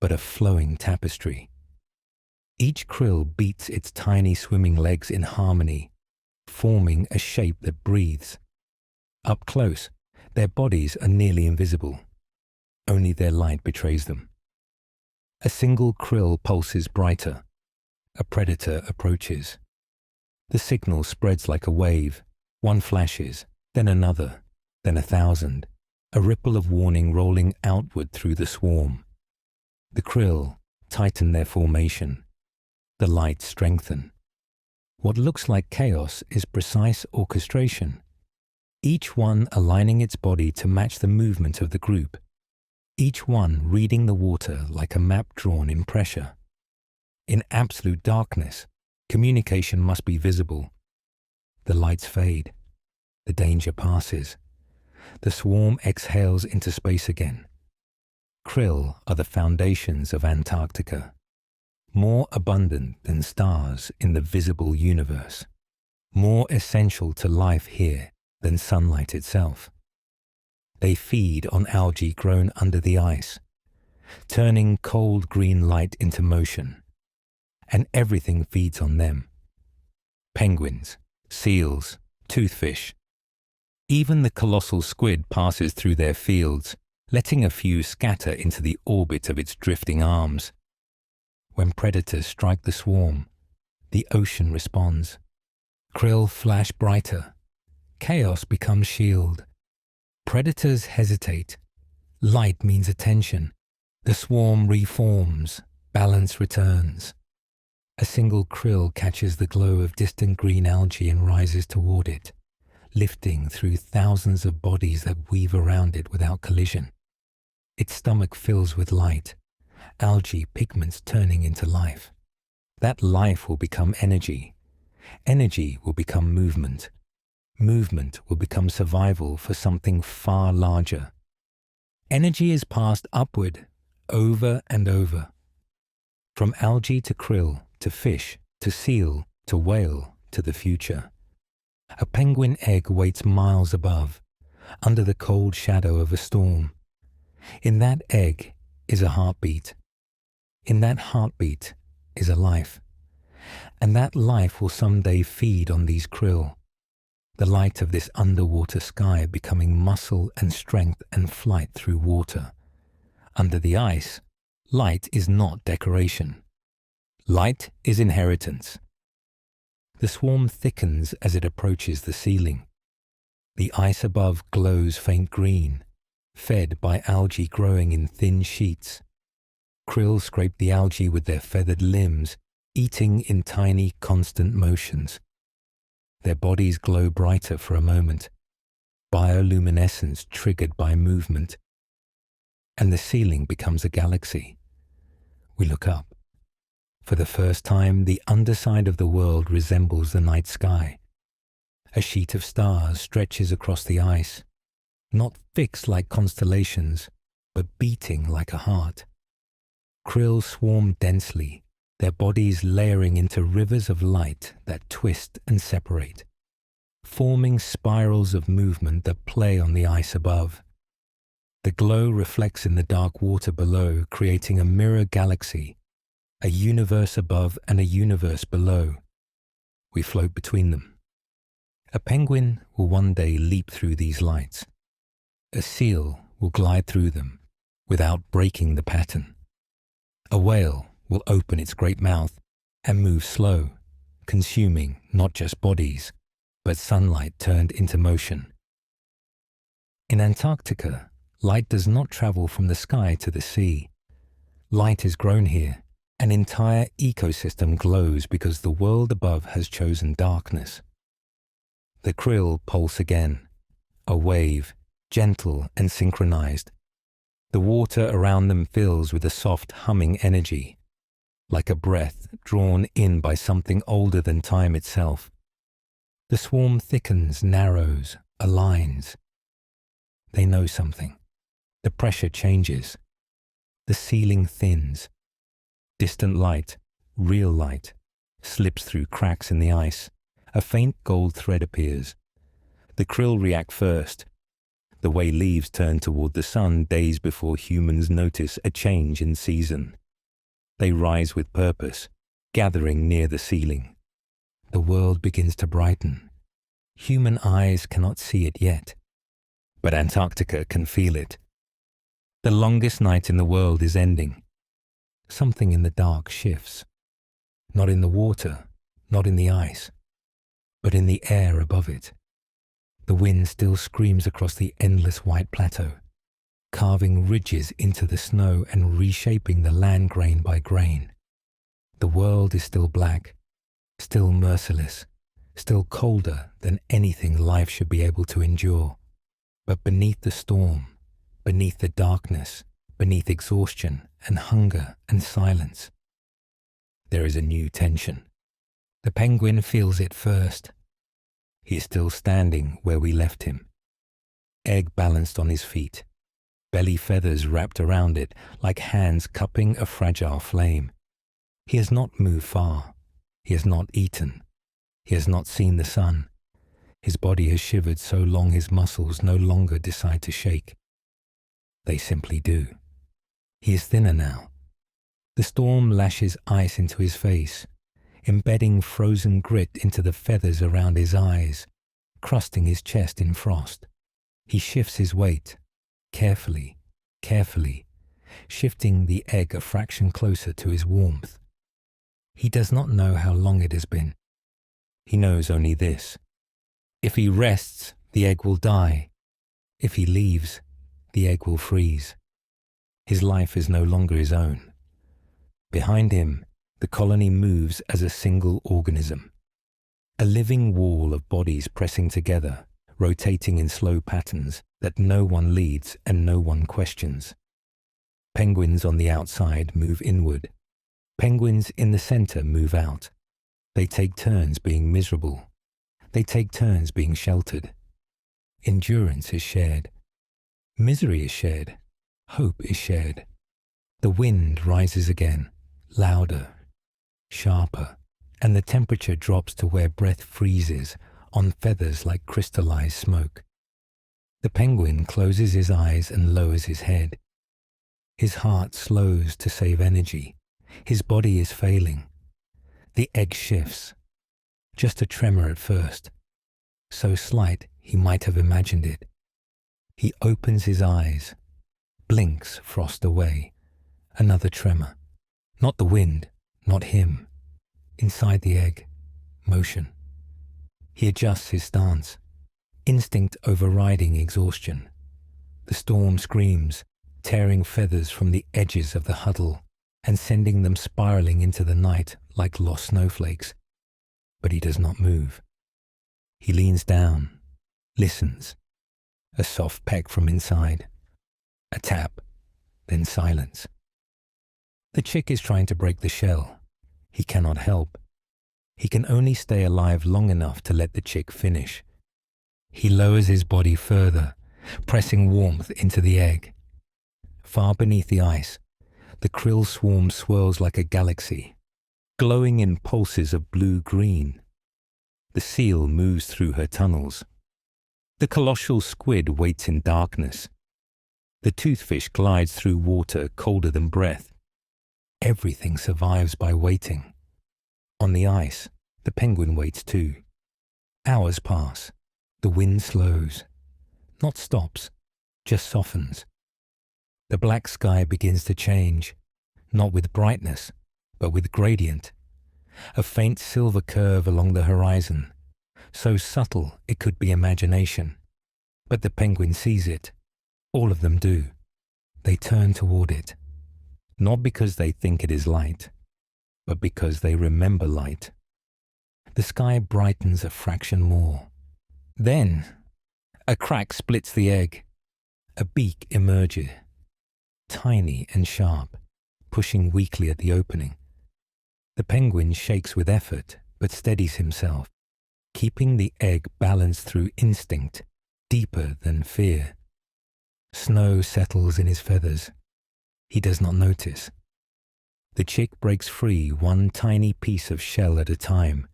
but a flowing tapestry. Each krill beats its tiny swimming legs in harmony, forming a shape that breathes. Up close, their bodies are nearly invisible. Only their light betrays them. A single krill pulses brighter. A predator approaches. The signal spreads like a wave. One flashes, then another, then 1,000, a ripple of warning rolling outward through the swarm. The krill tighten their formation. The lights strengthen. What looks like chaos is precise orchestration, each one aligning its body to match the movement of the group, each one reading the water like a map drawn in pressure. In absolute darkness, communication must be visible. The lights fade. The danger passes. The swarm exhales into space again. Krill are the foundations of Antarctica, more abundant than stars in the visible universe, more essential to life here than sunlight itself. They feed on algae grown under the ice, turning cold green light into motion, and everything feeds on them. Penguins, seals, toothfish. Even the colossal squid passes through their fields, letting a few scatter into the orbit of its drifting arms. When predators strike the swarm, the ocean responds. Krill flash brighter. Chaos becomes shield. Predators hesitate. Light means attention. The swarm reforms. Balance returns. A single krill catches the glow of distant green algae and rises toward it, lifting through thousands of bodies that weave around it without collision. Its stomach fills with light, algae pigments turning into life. That life will become energy. Energy will become movement. Movement will become survival for something far larger. Energy is passed upward, over and over. From algae to krill, to fish, to seal, to whale, to the future. A penguin egg waits miles above, under the cold shadow of a storm. In that egg is a heartbeat. In that heartbeat is a life. And that life will someday feed on these krill. The light of this underwater sky becoming muscle and strength and flight through water. Under the ice, light is not decoration. Light is inheritance. The swarm thickens as it approaches the ceiling. The ice above glows faint green, fed by algae growing in thin sheets. Krill scrape the algae with their feathered limbs, eating in tiny, constant motions. Their bodies glow brighter for a moment, bioluminescence triggered by movement, and the ceiling becomes a galaxy. We look up. For the first time, the underside of the world resembles the night sky. A sheet of stars stretches across the ice, not fixed like constellations, but beating like a heart. Krill swarm densely, their bodies layering into rivers of light that twist and separate, forming spirals of movement that play on the ice above. The glow reflects in the dark water below, creating a mirror galaxy, a universe above and a universe below. We float between them. A penguin will one day leap through these lights. A seal will glide through them without breaking the pattern. A whale will open its great mouth and move slow, consuming not just bodies, but sunlight turned into motion. In Antarctica, light does not travel from the sky to the sea. Light is grown here. An entire ecosystem glows because the world above has chosen darkness. The krill pulse again, a wave, gentle and synchronized. The water around them fills with a soft humming energy, like a breath drawn in by something older than time itself. The swarm thickens, narrows, aligns. They know something. The pressure changes. The ceiling thins. Distant light, real light, slips through cracks in the ice. A faint gold thread appears. The krill react first, the way leaves turn toward the sun days before humans notice a change in season. They rise with purpose, gathering near the ceiling. The world begins to brighten. Human eyes cannot see it yet, but Antarctica can feel it. The longest night in the world is ending. Something in the dark shifts. Not in the water, not in the ice, but in the air above it. The wind still screams across the endless white plateau, carving ridges into the snow and reshaping the land grain by grain. The world is still black, still merciless, still colder than anything life should be able to endure. But beneath the storm, beneath the darkness, beneath exhaustion and hunger and silence, there is a new tension. The penguin feels it first. He is still standing where we left him, egg balanced on his feet, belly feathers wrapped around it like hands cupping a fragile flame. He has not moved far. He has not eaten. He has not seen the sun. His body has shivered so long his muscles no longer decide to shake. They simply do. He is thinner now. The storm lashes ice into his face, embedding frozen grit into the feathers around his eyes, crusting his chest in frost. He shifts his weight, carefully, carefully, shifting the egg a fraction closer to his warmth. He does not know how long it has been. He knows only this. If he rests, the egg will die. If he leaves, the egg will freeze. His life is no longer his own. Behind him, the colony moves as a single organism. A living wall of bodies pressing together, rotating in slow patterns that no one leads and no one questions. Penguins on the outside move inward. Penguins in the center move out. They take turns being miserable. They take turns being sheltered. Endurance is shared. Misery is shared. Hope is shared. The wind rises again, louder, sharper, and the temperature drops to where breath freezes on feathers like crystallized smoke. The penguin closes his eyes and lowers his head. His heart slows to save energy. His body is failing. The egg shifts. Just a tremor at first, so slight he might have imagined it. He opens his eyes, blinks frost away. Another tremor. Not the wind, not him. Inside the egg, motion. He adjusts his stance, instinct overriding exhaustion. The storm screams, tearing feathers from the edges of the huddle and sending them spiraling into the night like lost snowflakes. But he does not move. He leans down, listens. A soft peck from inside. A tap, then silence. The chick is trying to break the shell. He cannot help. He can only stay alive long enough to let the chick finish. He lowers his body further, pressing warmth into the egg. Far beneath the ice, the krill swarm swirls like a galaxy, glowing in pulses of blue-green. The seal moves through her tunnels. The colossal squid waits in darkness. The toothfish glides through water colder than breath. Everything survives by waiting. On the ice, the penguin waits too. Hours pass. The wind slows. Not stops, just softens. The black sky begins to change, not with brightness, but with gradient. A faint silver curve along the horizon, so subtle it could be imagination. But the penguin sees it. All of them do. They turn toward it. Not because they think it is light, but because they remember light. The sky brightens a fraction more. Then, a crack splits the egg. A beak emerges, tiny and sharp, pushing weakly at the opening. The penguin shakes with effort, but steadies himself, keeping the egg balanced through instinct, deeper than fear. Snow settles in his feathers. He does not notice. The chick breaks free one tiny piece of shell at a time,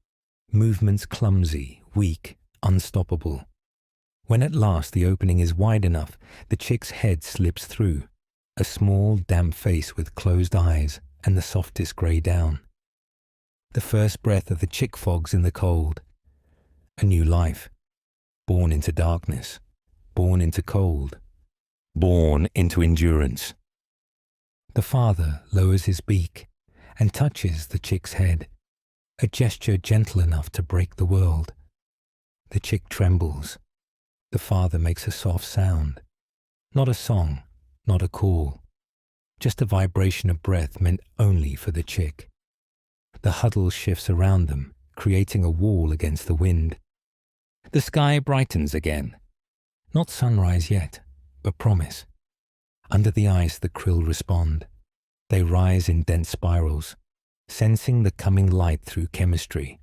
movements clumsy, weak, unstoppable. When at last the opening is wide enough, the chick's head slips through, a small, damp face with closed eyes and the softest grey down. The first breath of the chick fogs in the cold. A new life, born into darkness, born into cold, born into endurance. The father lowers his beak and touches the chick's head, a gesture gentle enough to break the world. The chick trembles. The father makes a soft sound, not a song, not a call, just a vibration of breath meant only for the chick. The huddle shifts around them, creating a wall against the wind. The sky brightens again. Not sunrise yet, but promise. Under the ice, the krill respond. They rise in dense spirals, sensing the coming light through chemistry.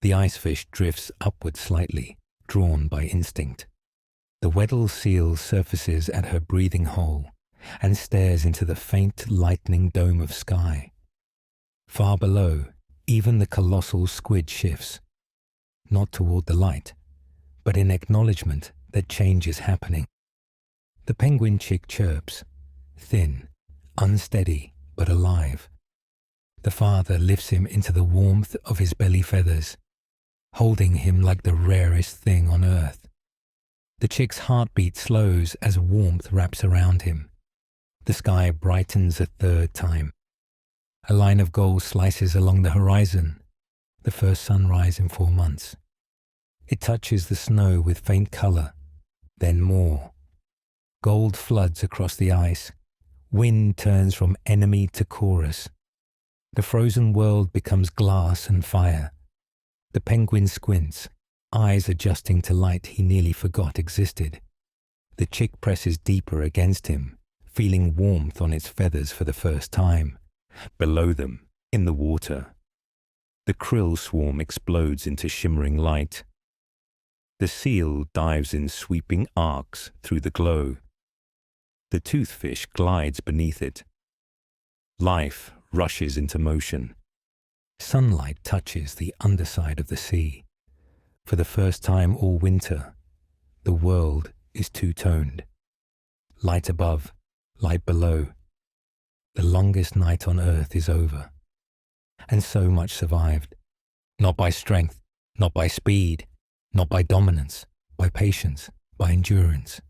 The icefish drifts upward slightly, drawn by instinct. The Weddell seal surfaces at her breathing hole and stares into the faint lightning dome of sky. Far below, even the colossal squid shifts, not toward the light, but in acknowledgement that change is happening. The penguin chick chirps, thin, unsteady, but alive. The father lifts him into the warmth of his belly feathers, holding him like the rarest thing on earth. The chick's heartbeat slows as warmth wraps around him. The sky brightens a third time. A line of gold slices along the horizon, the first sunrise in 4 months. It touches the snow with faint color, then more. Gold floods across the ice. Wind turns from enemy to chorus. The frozen world becomes glass and fire. The penguin squints, eyes adjusting to light he nearly forgot existed. The chick presses deeper against him, feeling warmth on its feathers for the first time. Below them, in the water, the krill swarm explodes into shimmering light. The seal dives in sweeping arcs through the glow. The toothfish glides beneath it. Life rushes into motion. Sunlight touches the underside of the sea. For the first time all winter, the world is two-toned. Light above, light below. The longest night on earth is over. And so much survived. Not by strength, not by speed, not by dominance, by patience, by endurance,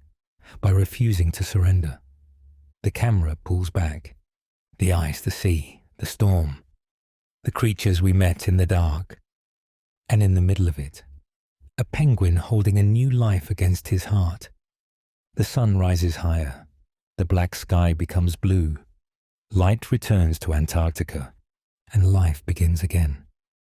by refusing to surrender. The camera pulls back. The ice, the sea, the storm, the creatures we met in the dark. And in the middle of it, a penguin holding a new life against his heart. The sun rises higher. The black sky becomes blue. Light returns to Antarctica, and life begins again.